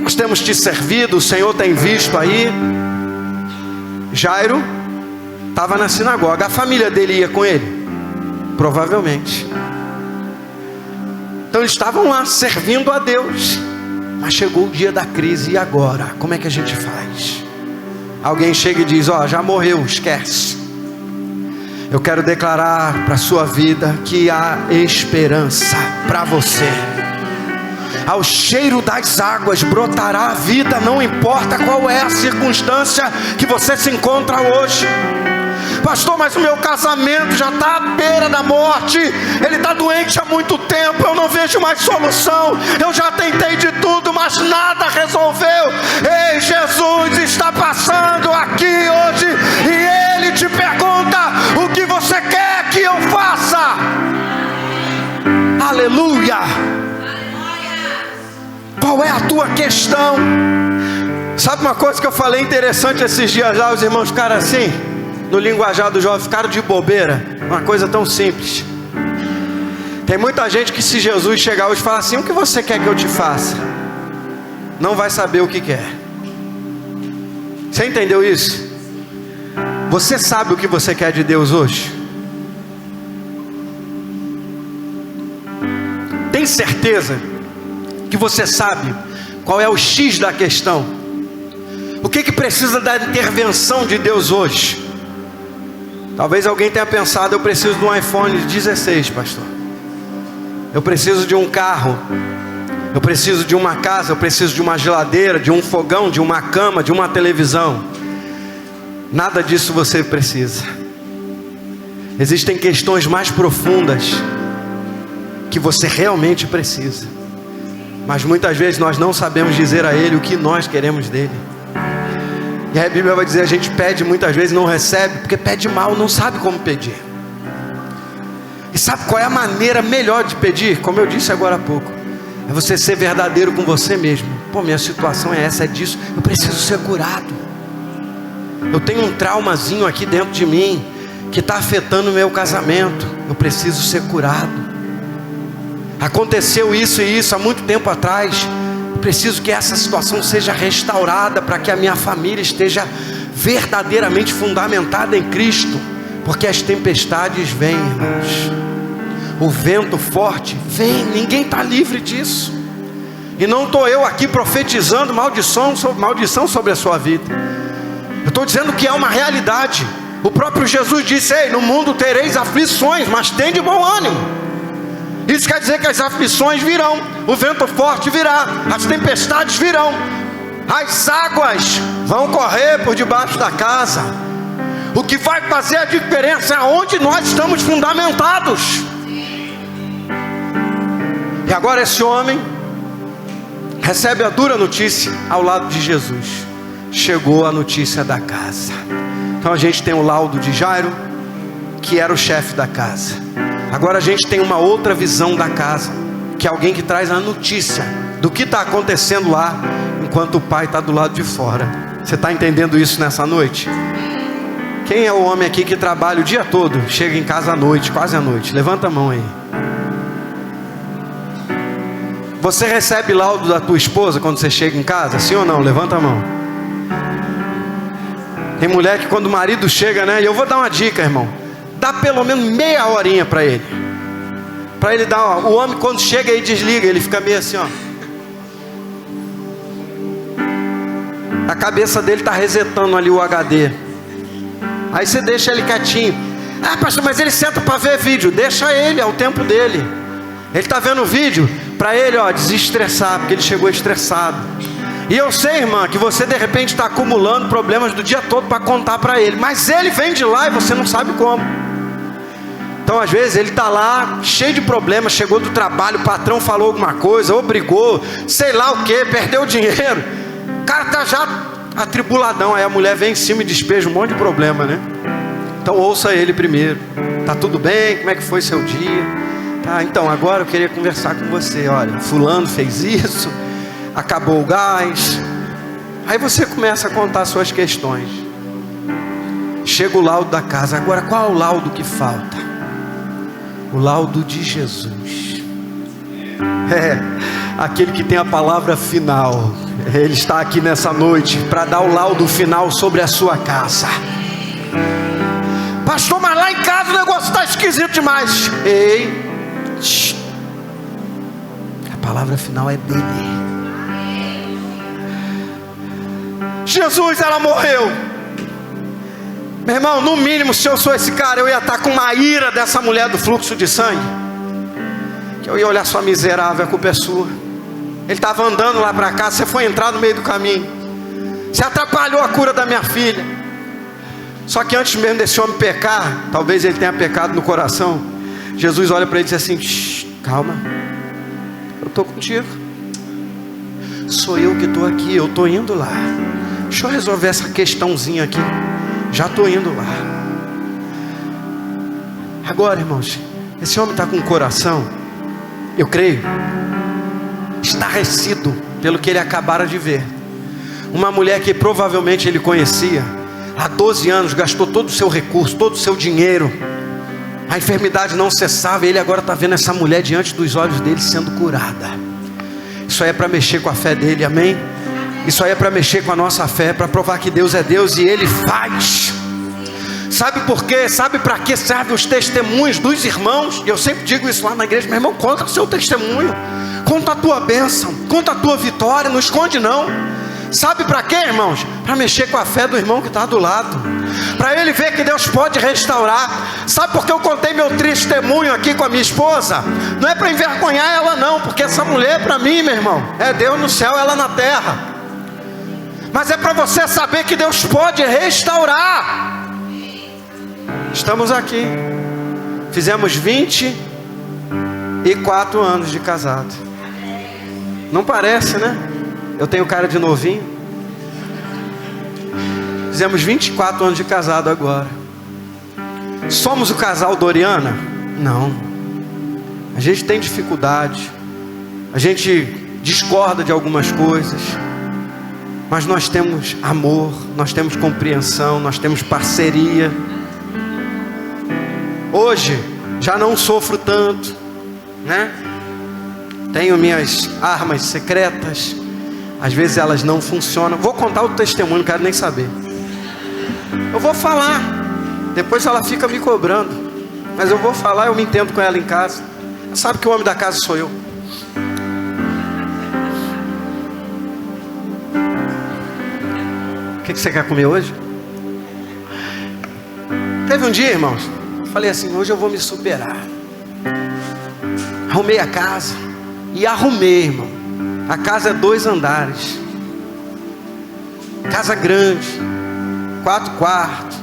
nós temos te servido, o Senhor tem visto aí. Jairo estava na sinagoga, a família dele ia com ele? Provavelmente. Então eles estavam lá servindo a Deus. Mas chegou o dia da crise, e agora? Como é que a gente faz? Alguém chega e diz: ó, já morreu, esquece. Eu quero declarar para a sua vida que há esperança para você. Ao cheiro das águas brotará a vida, não importa qual é a circunstância que você se encontra hoje. Pastor, mas o meu casamento já está à beira da morte, ele está doente há muito tempo, eu não vejo mais solução, eu já tentei de tudo, mas nada resolveu. Ei, Jesus está passando aqui hoje e Ele te pergunta: o que você quer que eu faça? Aleluia! Qual é a tua questão? Sabe uma coisa que eu falei interessante esses dias lá? Os irmãos ficaram assim, no linguajar do jovem, ficaram de bobeira. Uma coisa tão simples. Tem muita gente que, se Jesus chegar hoje e falar assim: o que você quer que eu te faça? Não vai saber o que quer. Você entendeu isso? Você sabe o que você quer de Deus hoje? Tem certeza que você sabe qual é o X da questão? O que precisa da intervenção de Deus hoje? Talvez alguém tenha pensado: eu preciso de um iPhone 16, pastor. Eu preciso de um carro. Eu preciso de uma casa. Eu preciso de uma geladeira, de um fogão, de uma cama, de uma televisão. Nada disso você precisa. Existem questões mais profundas que você realmente precisa. mas muitas vezes nós não sabemos dizer a Ele o que nós queremos dele. E aí a Bíblia vai dizer, a gente pede muitas vezes, não recebe, porque pede mal, não sabe como pedir. E sabe qual é a maneira melhor de pedir? Como eu disse agora há pouco, é você ser verdadeiro com você mesmo. Pô, minha situação é essa, é disso, eu preciso ser curado. Eu tenho um traumazinho aqui dentro de mim, que está afetando o meu casamento, eu preciso ser curado. Aconteceu isso e isso há muito tempo atrás, eu preciso que essa situação seja restaurada, para que a minha família esteja verdadeiramente fundamentada em Cristo. Porque as tempestades vêm, irmãos, o vento forte vem, ninguém está livre disso. E não estou eu aqui profetizando maldição sobre a sua vida. Eu estou dizendo que é uma realidade. O próprio Jesus disse, ei, no mundo tereis aflições, mas tem de bom ânimo. Isso quer dizer que as aflições virão, o vento forte virá, as tempestades virão, as águas vão correr por debaixo da casa. O que vai fazer a diferença é onde nós estamos fundamentados. E agora esse homem recebe a dura notícia ao lado de Jesus. Chegou a notícia da casa. Então a gente tem o laudo de Jairo, que era o chefe da casa. Agora a gente tem uma outra visão da casa, que é alguém que traz a notícia do que está acontecendo lá, enquanto o pai está do lado de fora. Você está entendendo isso nessa noite? Quem é o homem aqui que trabalha o dia todo, chega em casa à noite, quase à noite? Levanta a mão aí. Você recebe laudo da tua esposa quando você chega em casa? Sim ou não? Levanta a mão. Tem mulher que quando o marido chega, né? E eu vou dar uma dica, irmão. Dá pelo menos meia horinha para ele. Para ele dar, o homem quando chega e desliga, ele fica meio assim, ó. A cabeça dele está resetando ali o HD. Aí você deixa ele quietinho. Ah, pastor, mas ele senta para ver vídeo. Deixa ele, é o tempo dele. Ele está vendo o vídeo para ele, ó, desestressar, porque ele chegou estressado. E eu sei, irmã, que você de repente está acumulando problemas do dia todo para contar para ele, mas ele vem de lá e você não sabe como. Então às vezes ele está lá cheio de problemas, chegou do trabalho, o patrão falou alguma coisa, ou brigou, sei lá o que, perdeu dinheiro, o cara está já atribuladão. Aí a mulher vem em cima e despeja um monte de problema, né? Então ouça ele primeiro. Tá tudo bem? Como é que foi seu dia? Tá, então agora eu queria conversar com você. Olha, fulano fez isso, acabou o gás. Aí você começa a contar suas questões. Chega o laudo da casa. Agora qual é o laudo que falta? O laudo de Jesus. É aquele que tem a palavra final. Ele está aqui nessa noite para dar o laudo final sobre a sua casa. Pastor, mas lá em casa o negócio está esquisito demais. Ei, a palavra final é dele. Jesus, ela morreu. Meu irmão, no mínimo, se eu sou esse cara, eu ia estar com uma ira dessa mulher do fluxo de sangue, que eu ia olhar, sua miserável, a culpa é sua. Ele estava andando lá para cá, você foi entrar no meio do caminho, você atrapalhou a cura da minha filha. Só que antes mesmo desse homem pecar, talvez ele tenha pecado no coração, Jesus olha para ele e diz assim: calma, eu estou contigo, sou eu que estou aqui, eu estou indo lá. Deixa eu resolver essa questãozinha aqui, já estou indo lá. Agora, irmãos, esse homem está com o coração, eu creio, estarrecido pelo que ele acabara de ver. Uma mulher que provavelmente ele conhecia há 12 anos, gastou todo o seu recurso, todo o seu dinheiro, a enfermidade não cessava, e ele agora está vendo essa mulher diante dos olhos dele sendo curada. Isso aí é para mexer com a fé dele, amém? Isso aí é para mexer com a nossa fé, para provar que Deus é Deus e Ele faz. Sabe por quê? Sabe para que servem os testemunhos dos irmãos? E eu sempre digo isso lá na igreja: meu irmão, conta o seu testemunho, conta a tua bênção, conta a tua vitória, não esconde não. Sabe para quê, irmãos? Para mexer com a fé do irmão que está do lado, para ele ver que Deus pode restaurar. Sabe por que eu contei meu testemunho aqui com a minha esposa? Não é para envergonhar ela não, porque essa mulher para mim, meu irmão, é Deus no céu, ela na terra. Mas é para você saber que Deus pode restaurar. Estamos aqui, fizemos 24 anos de casado. Não parece, né? Eu tenho cara de novinho. Fizemos 24 anos de casado agora. Somos o casal Doriana? Não. A gente tem dificuldade. A gente discorda de algumas coisas. Mas nós temos amor, nós temos compreensão, nós temos parceria. Hoje já não sofro tanto, né? Tenho minhas armas secretas. Às vezes elas não funcionam. Vou contar o testemunho, não quero nem saber. Eu vou falar. Depois ela fica me cobrando. Mas eu vou falar, eu me entendo com ela em casa. Ela sabe que o homem da casa sou eu. O que você quer comer hoje? Teve um dia, irmãos, falei assim, hoje eu vou me superar. Arrumei a casa. E arrumei, irmão. A casa é 2 andares. Casa grande. 4 quartos.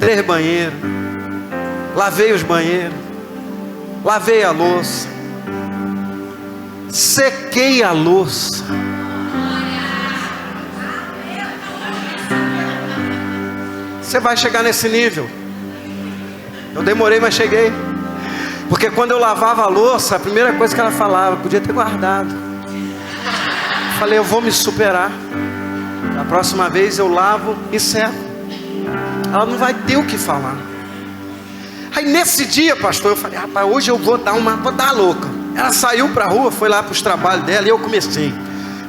3 banheiros. Lavei os banheiros. Lavei a louça. Sequei a louça. Você vai chegar nesse nível. Eu demorei, mas cheguei. Porque quando eu lavava a louça, a primeira coisa que ela falava, podia ter guardado. Falei, eu vou me superar. Da próxima vez eu lavo e seco. Ela não vai ter o que falar. Aí nesse dia, pastor, eu falei, rapaz, hoje eu vou dar a louca. Ela saiu para a rua, foi lá para os trabalhos dela e eu comecei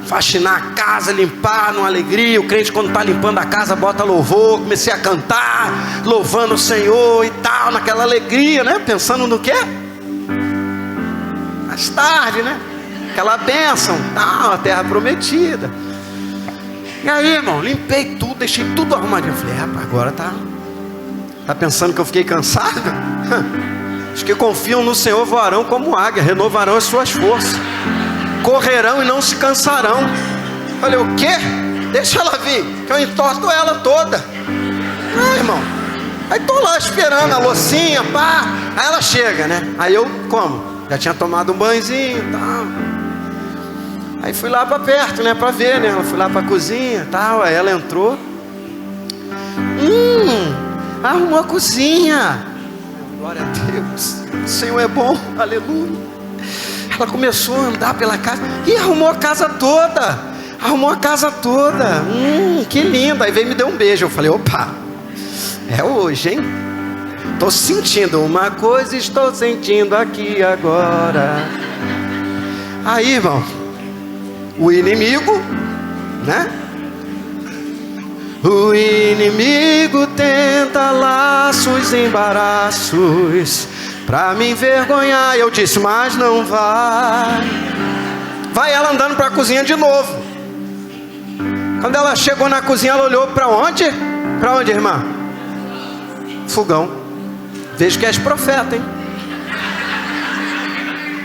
a faxinar a casa, limpar numa alegria. O crente quando está limpando a casa bota louvor. Comecei a cantar, louvando o Senhor e tal, naquela alegria, né? Pensando no quê? Mais tarde, né? Aquela bênção, tal, a terra prometida. E aí, irmão, limpei tudo, deixei tudo arrumadinho. Eu falei, rapaz, agora tá pensando que eu fiquei cansado? Os que confiam no Senhor voarão como águia, renovarão as suas forças, correrão e não se cansarão. Falei, o quê? Deixa ela vir, que eu entorto ela toda. Ah, irmão, aí tô lá esperando a loucinha, pá. Aí ela chega, né? Aí eu como? Já tinha tomado um banhozinho e tal. Aí fui lá para perto, né? Para ver, né? Eu fui lá para a cozinha e tal. Aí ela entrou. Arrumou a cozinha. Glória a Deus. O Senhor é bom. Aleluia. Ela começou a andar pela casa. E arrumou a casa toda. Arrumou a casa toda. Que linda. Aí veio e me deu um beijo. Eu falei, opa. É hoje, hein? Estou sentindo uma coisa, estou sentindo aqui agora. Aí, irmão, o inimigo, né? O inimigo tenta laços, embaraços pra me envergonhar. Eu disse, mas não vai. Vai ela andando para a cozinha de novo. Quando ela chegou na cozinha, ela olhou para onde? Para onde, irmã? Fogão. Vejo que és profeta, hein?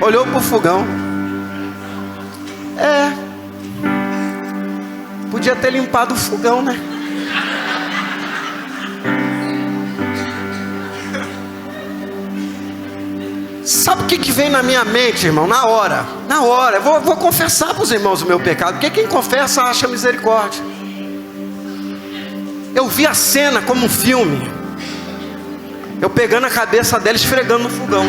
Olhou para o fogão. Podia ter limpado o fogão, né? Sabe o que vem na minha mente, irmão? Na hora. Eu vou confessar para os irmãos o meu pecado. Porque quem confessa acha misericórdia. Eu vi a cena como um filme. Eu pegando a cabeça dela, esfregando no fogão.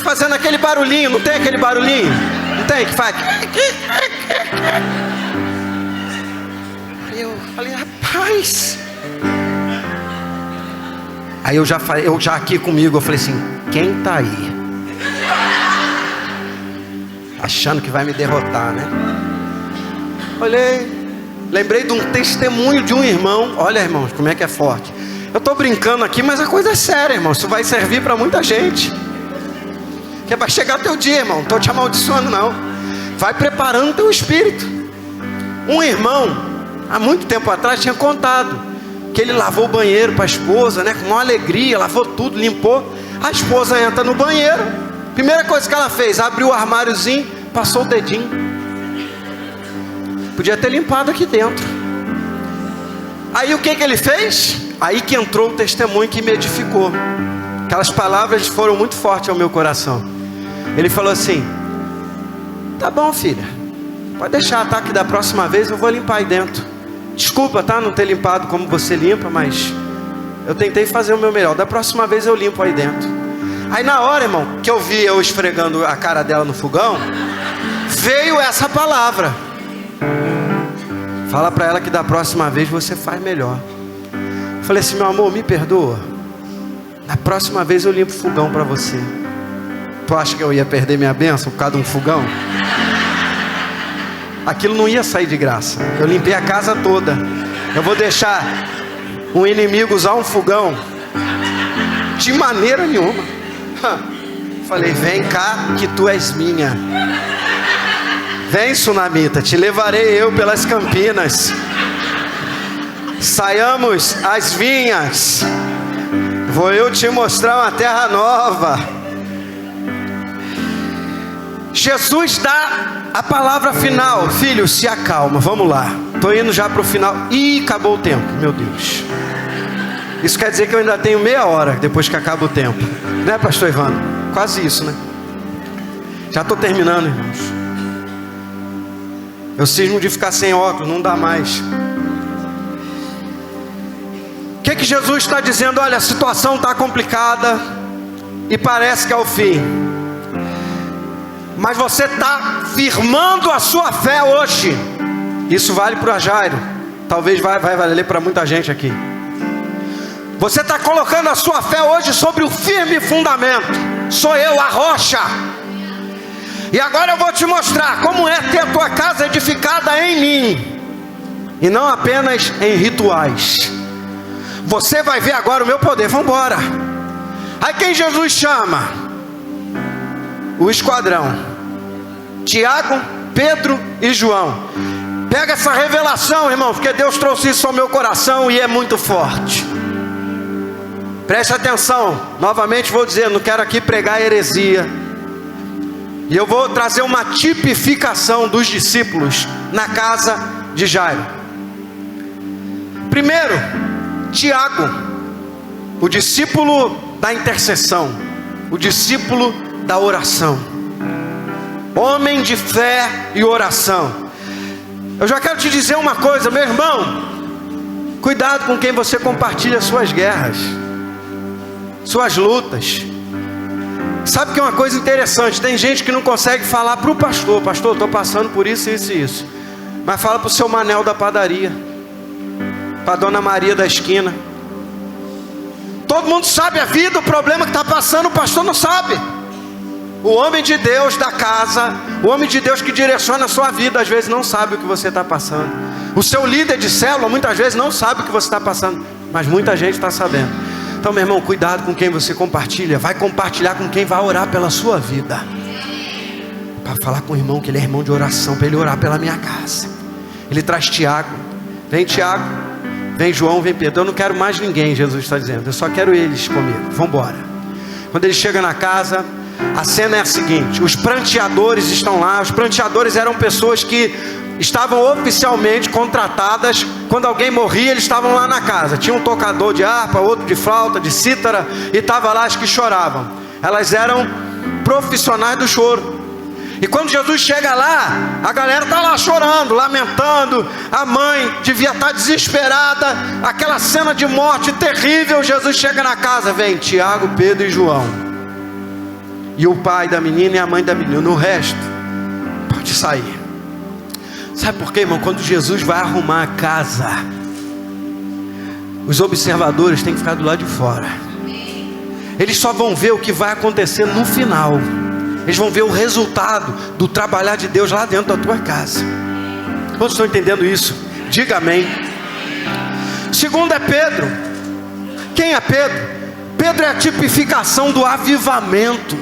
Fazendo aquele barulhinho, não tem aquele barulhinho? Não tem que faz? Aí eu falei, rapaz. Aí eu já aqui comigo, eu falei assim, quem tá aí? Achando que vai me derrotar, né? Olhei, lembrei de um testemunho de um irmão. Olha, irmãos, como é que é forte. Eu estou brincando aqui, mas a coisa é séria, irmão. Isso vai servir para muita gente. Que vai chegar teu dia, irmão. Não estou te amaldiçoando, não. Vai preparando teu espírito. Um irmão, há muito tempo atrás, tinha contado que ele lavou o banheiro para a esposa, né? Com uma alegria, lavou tudo, limpou. A esposa entra no banheiro. Primeira coisa que ela fez, abriu o armáriozinho, passou o dedinho. Podia ter limpado aqui dentro. Aí o que ele fez? Aí que entrou o testemunho que me edificou. Aquelas palavras foram muito fortes ao meu coração. Ele falou assim, Tá bom, filha, pode deixar, tá? Que da próxima vez eu vou limpar aí dentro. Desculpa, tá? Não ter limpado como você limpa, mas eu tentei fazer o meu melhor. Da próxima vez eu limpo aí dentro. Aí na hora, irmão, que eu vi eu esfregando a cara dela no fogão, veio essa palavra. Fala pra ela que da próxima vez você faz melhor. Eu falei assim: meu amor, me perdoa. Na próxima vez eu limpo o fogão pra você. Tu acha que eu ia perder minha bênção por causa de um fogão? Aquilo não ia sair de graça. Eu limpei a casa toda. Eu vou deixar um inimigo usar um fogão? De maneira nenhuma. Falei: vem cá que tu és minha. Vem, Sunamita, te levarei eu pelas campinas. Saiamos as vinhas. Vou eu te mostrar uma terra nova. Jesus dá a palavra final. Filho, se acalma, vamos lá. Estou indo já para o final. Ih, acabou o tempo, meu Deus. Isso quer dizer que eu ainda tenho meia hora depois que acaba o tempo. Né, pastor Ivano? Quase isso, né? Já estou terminando, irmãos. Eu cismo de ficar sem óculos, não dá mais. O que Jesus está dizendo? Olha, a situação está complicada e parece que é o fim. Mas você está firmando a sua fé hoje. Isso vale para o Jairo. Talvez vai valer para muita gente aqui. Você está colocando a sua fé hoje sobre o firme fundamento. Sou eu, a rocha. E agora eu vou te mostrar como é ter a tua casa edificada em mim, e não apenas em rituais. Você vai ver agora o meu poder. Vamos embora. Aí quem Jesus chama? O esquadrão: Tiago, Pedro e João. Pega essa revelação, irmão, porque Deus trouxe isso ao meu coração e é muito forte. Preste atenção. Novamente vou dizer, não quero aqui pregar heresia. E eu vou trazer uma tipificação dos discípulos na casa de Jairo. Primeiro, Tiago, o discípulo da intercessão, o discípulo da oração, homem de fé e oração. Eu já quero te dizer uma coisa, meu irmão: cuidado com quem você compartilha suas guerras, suas lutas. Sabe que é uma coisa interessante? Tem gente que não consegue falar para o pastor: pastor, estou passando por isso, isso e isso. Mas fala para o seu Manel da padaria, para a Dona Maria da esquina. Todo mundo sabe a vida, o problema que está passando, o pastor não sabe. O homem de Deus da casa, o homem de Deus que direciona a sua vida, às vezes não sabe o que você está passando. O seu líder de célula muitas vezes não sabe o que você está passando, mas muita gente está sabendo. Então, meu irmão, cuidado com quem você compartilha. Vai compartilhar com quem vai orar pela sua vida. Para falar com o irmão que ele é irmão de oração, para ele orar pela minha casa. Ele traz Tiago. Vem Tiago, vem João, vem Pedro. Eu não quero mais ninguém, Jesus está dizendo. Eu só quero eles comigo. Vamos embora. Quando ele chega na casa, a cena é a seguinte: os pranteadores estão lá. Os pranteadores eram pessoas que estavam oficialmente contratadas. Quando alguém morria, eles estavam lá na casa. Tinha um tocador de harpa, outro de flauta, de cítara, e estava lá as que choravam. Elas eram profissionais do choro. E quando Jesus chega lá, a galera está lá chorando, lamentando. A mãe devia estar desesperada. Aquela cena de morte terrível. Jesus chega na casa, vem Tiago, Pedro e João, e o pai da menina e a mãe da menina. O resto pode sair. Sabe por quê, irmão? Quando Jesus vai arrumar a casa, os observadores têm que ficar do lado de fora. Eles só vão ver o que vai acontecer no final. Eles vão ver o resultado do trabalhar de Deus lá dentro da tua casa. Quantos estão entendendo isso? Diga amém. Segundo é Pedro. Quem é Pedro? Pedro é a tipificação do avivamento.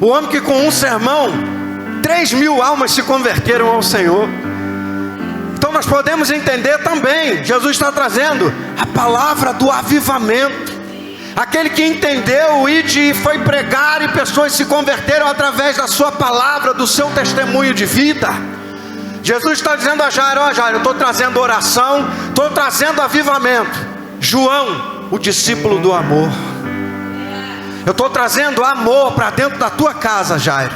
O homem que com um sermão 3.000 almas se converteram ao Senhor. Então nós podemos entender também, Jesus está trazendo a palavra do avivamento. Aquele que entendeu e foi pregar, e pessoas se converteram através da sua palavra, do seu testemunho de vida. Jesus está dizendo a Jairo: ó Jairo, eu estou trazendo oração, estou trazendo avivamento. João, o discípulo do amor. Eu estou trazendo amor para dentro da tua casa, Jairo.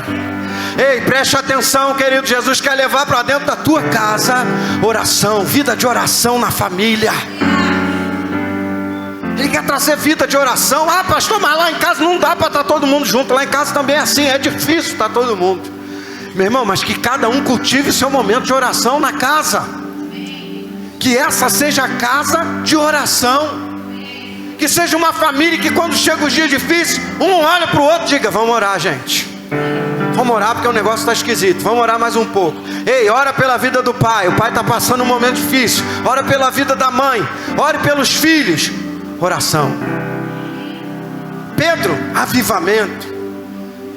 Ei, preste atenção, querido. Jesus quer levar para dentro da tua casa oração, vida de oração na família. Ele quer trazer vida de oração. Ah, pastor, mas lá em casa não dá para estar todo mundo junto. Lá em casa também é assim, é difícil estar todo mundo. Meu irmão, mas que cada um cultive seu momento de oração na casa. Que essa seja a casa de oração. Que seja uma família que quando chega os dias difíceis, um olha para o outro e diga: vamos orar, gente. Vamos orar porque o negócio está esquisito. Vamos orar mais um pouco. Ei, ora pela vida do pai. O pai está passando um momento difícil. Ora pela vida da mãe. Ore pelos filhos. Oração. Pedro, avivamento.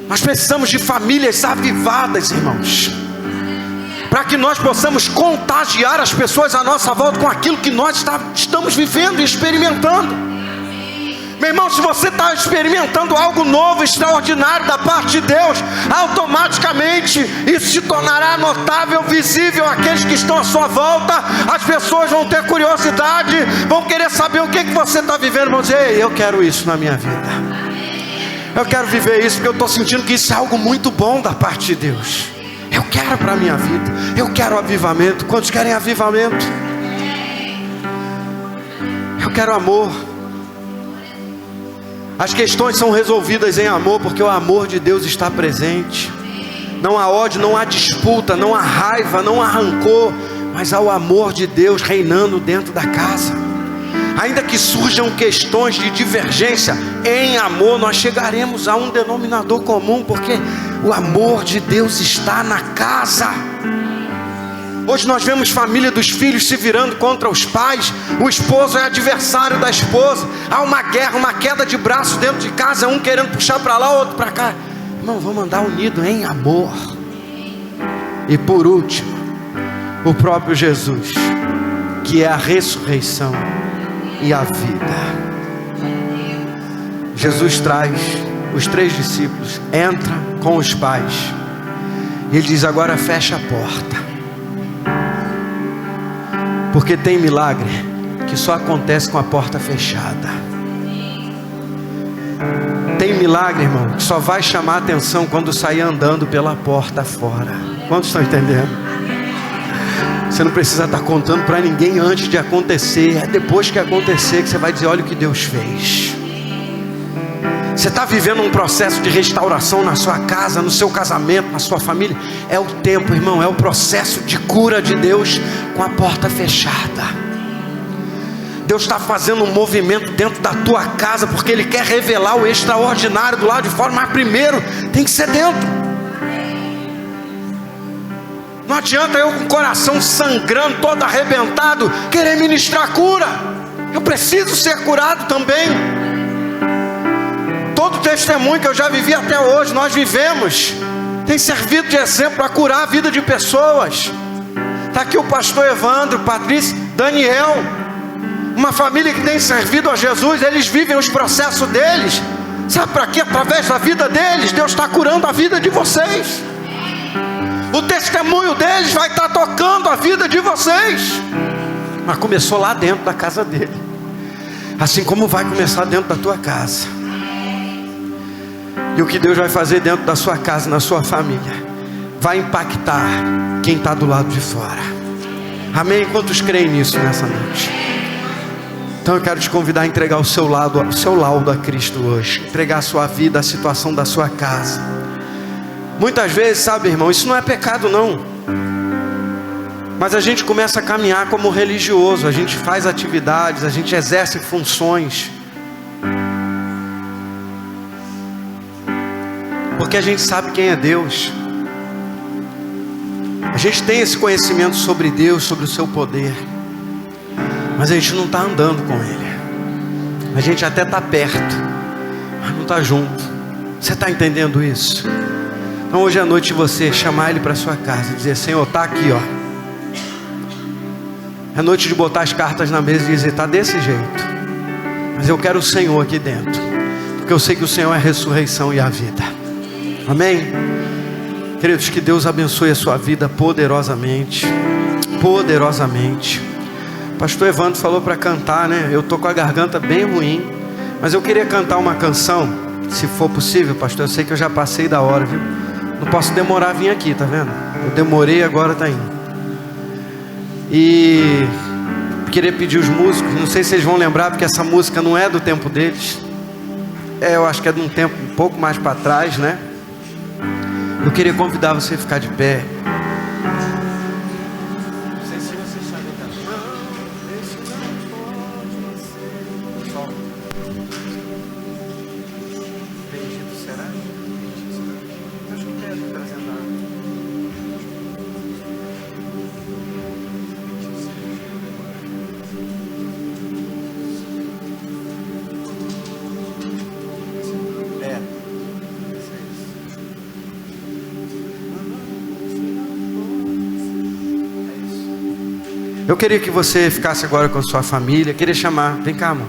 Nós precisamos de famílias avivadas, irmãos, para que nós possamos contagiar as pessoas à nossa volta com aquilo que nós estamos vivendo e experimentando. Meu irmão, se você está experimentando algo novo, extraordinário da parte de Deus, automaticamente isso se tornará notável, visível àqueles que estão à sua volta. As pessoas vão ter curiosidade, vão querer saber o que você está vivendo. Vão dizer: ei, eu quero isso na minha vida. Eu quero viver isso porque eu estou sentindo que isso é algo muito bom da parte de Deus. Eu quero para a minha vida. Eu quero avivamento. Quantos querem avivamento? Eu quero amor. As questões são resolvidas em amor, porque o amor de Deus está presente. Não há ódio, não há disputa, não há raiva, não há rancor, mas há o amor de Deus reinando dentro da casa. Ainda que surjam questões de divergência, em amor nós chegaremos a um denominador comum, porque o amor de Deus está na casa. Hoje nós vemos família dos filhos se virando contra os pais. O esposo é adversário da esposa. Há uma guerra, uma queda de braço dentro de casa, um querendo puxar para lá, outro para cá. Irmão, vamos andar unido em amor. E por último, o próprio Jesus, que é a ressurreição e a vida. Jesus traz os 3 discípulos, entra com os pais. E ele diz: agora fecha a porta. Porque tem milagre que só acontece com a porta fechada. Tem milagre, irmão, que só vai chamar a atenção quando sair andando pela porta fora. Quantos estão entendendo? Você não precisa estar contando para ninguém antes de acontecer. É depois que acontecer que você vai dizer: olha o que Deus fez. Você está vivendo um processo de restauração na sua casa, no seu casamento, na sua família. É o tempo, irmão, é o processo de cura de Deus com a porta fechada. Deus está fazendo um movimento dentro da tua casa, porque Ele quer revelar o extraordinário do lado de fora, mas primeiro tem que ser dentro. Não adianta eu com o coração sangrando, todo arrebentado, querer ministrar cura. Eu preciso ser curado também. Todo testemunho que eu já vivi até hoje, nós vivemos, tem servido de exemplo para curar a vida de pessoas. Está aqui o pastor Evandro, Patrícia, Daniel, uma família que tem servido a Jesus. Eles vivem os processos deles. Sabe para quê? Através da vida deles, Deus está curando a vida de vocês. O testemunho deles vai estar tocando a vida de vocês. Mas começou lá dentro da casa dele, assim como vai começar dentro da tua casa. E o que Deus vai fazer dentro da sua casa, na sua família, vai impactar quem está do lado de fora. Amém? Quantos creem nisso nessa noite? Então eu quero te convidar a entregar o seu laudo a Cristo hoje. Entregar a sua vida, a situação da sua casa. Muitas vezes, sabe, irmão, isso não é pecado não. Mas a gente começa a caminhar como religioso. A gente faz atividades, a gente exerce funções, porque a gente sabe quem é Deus. A gente tem esse conhecimento sobre Deus, sobre o seu poder, mas a gente não está andando com Ele. A gente até está perto, mas não está junto. Você está entendendo isso? Então hoje à noite você chamar Ele para sua casa e dizer: Senhor, está aqui, ó. É noite de botar as cartas na mesa e dizer: está desse jeito, mas eu quero o Senhor aqui dentro, porque eu sei que o Senhor é a ressurreição e a vida. Amém? Queridos, que Deus abençoe a sua vida poderosamente. Poderosamente. Pastor Evandro falou para cantar, né? Eu estou com a garganta bem ruim, mas eu queria cantar uma canção, se for possível, pastor. Eu sei que eu já passei da hora, viu? Não posso demorar a vir aqui, tá vendo? Eu demorei, agora tá indo. E queria pedir os músicos, não sei se vocês vão lembrar, porque essa música não é do tempo deles. Eu acho que é de um tempo um pouco mais para trás, né? Eu queria convidar você a ficar de pé. Não sei se vocês sabem cantar. Não, esse não pode ser. Sol. Bendito será? Bendito será? Acho que quero apresentar. Eu queria que você ficasse agora com a sua família. Queria chamar, vem cá, amor.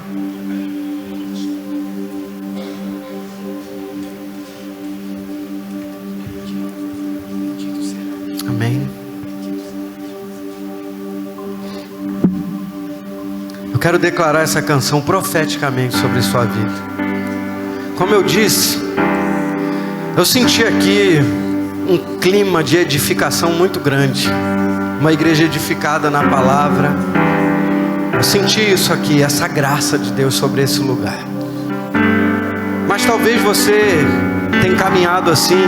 Amém. Eu quero declarar essa canção profeticamente sobre sua vida. Como eu disse, eu senti aqui um clima de edificação muito grande. Uma igreja edificada na palavra. Eu senti isso aqui, essa graça de Deus sobre esse lugar. Mas talvez você tenha caminhado assim,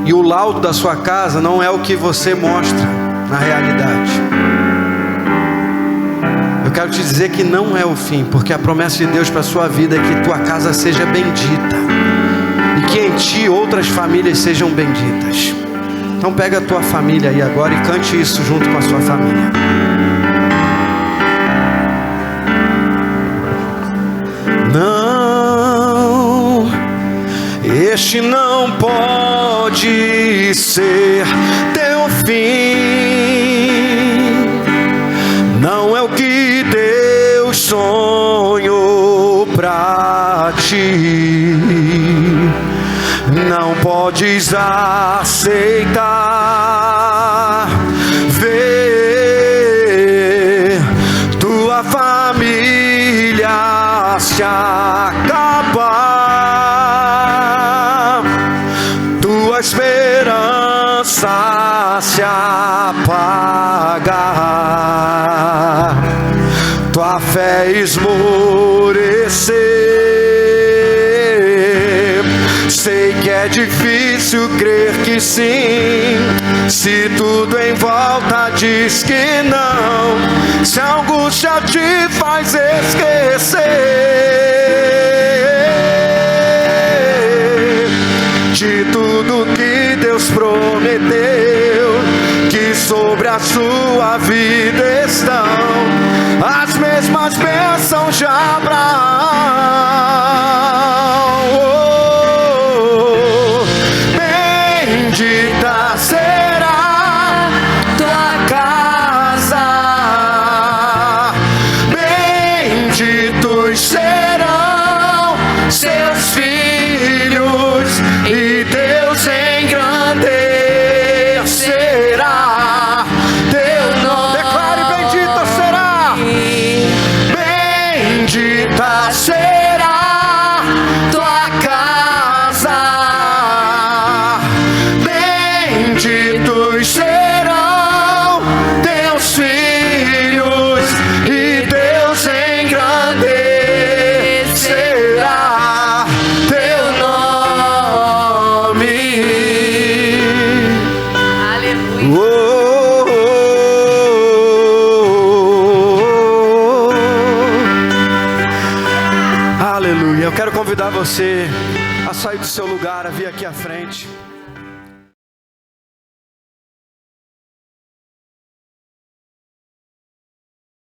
e o laudo da sua casa não é o que você mostra na realidade. Eu quero te dizer que não é o fim, porque a promessa de Deus para a sua vida é que tua casa seja bendita, e que em ti outras famílias sejam benditas. Então pega a tua família aí agora e cante isso junto com a sua família. Não, este não pode ser teu fim. Não é o que Deus sonhou pra ti. Não podes aceitar ver tua família se acabar, tua esperança se apagar, tua fé esmorecer. Sei que é difícil crer que sim, se tudo em volta diz que não, se a angústia te faz esquecer de tudo que Deus prometeu, que sobre a sua vida estão as mesmas bênçãos de Abraão. Bendita será tua casa, benditos serão seus filhos, e Deus engrandecerá teu nome. Declare: bendita será, bendita será tua casa, benditos serão teus filhos, e Deus engrandecerá teu nome. Aleluia. Aleluia. Eu quero convidar você a sair do seu lugar, a vir aqui à frente.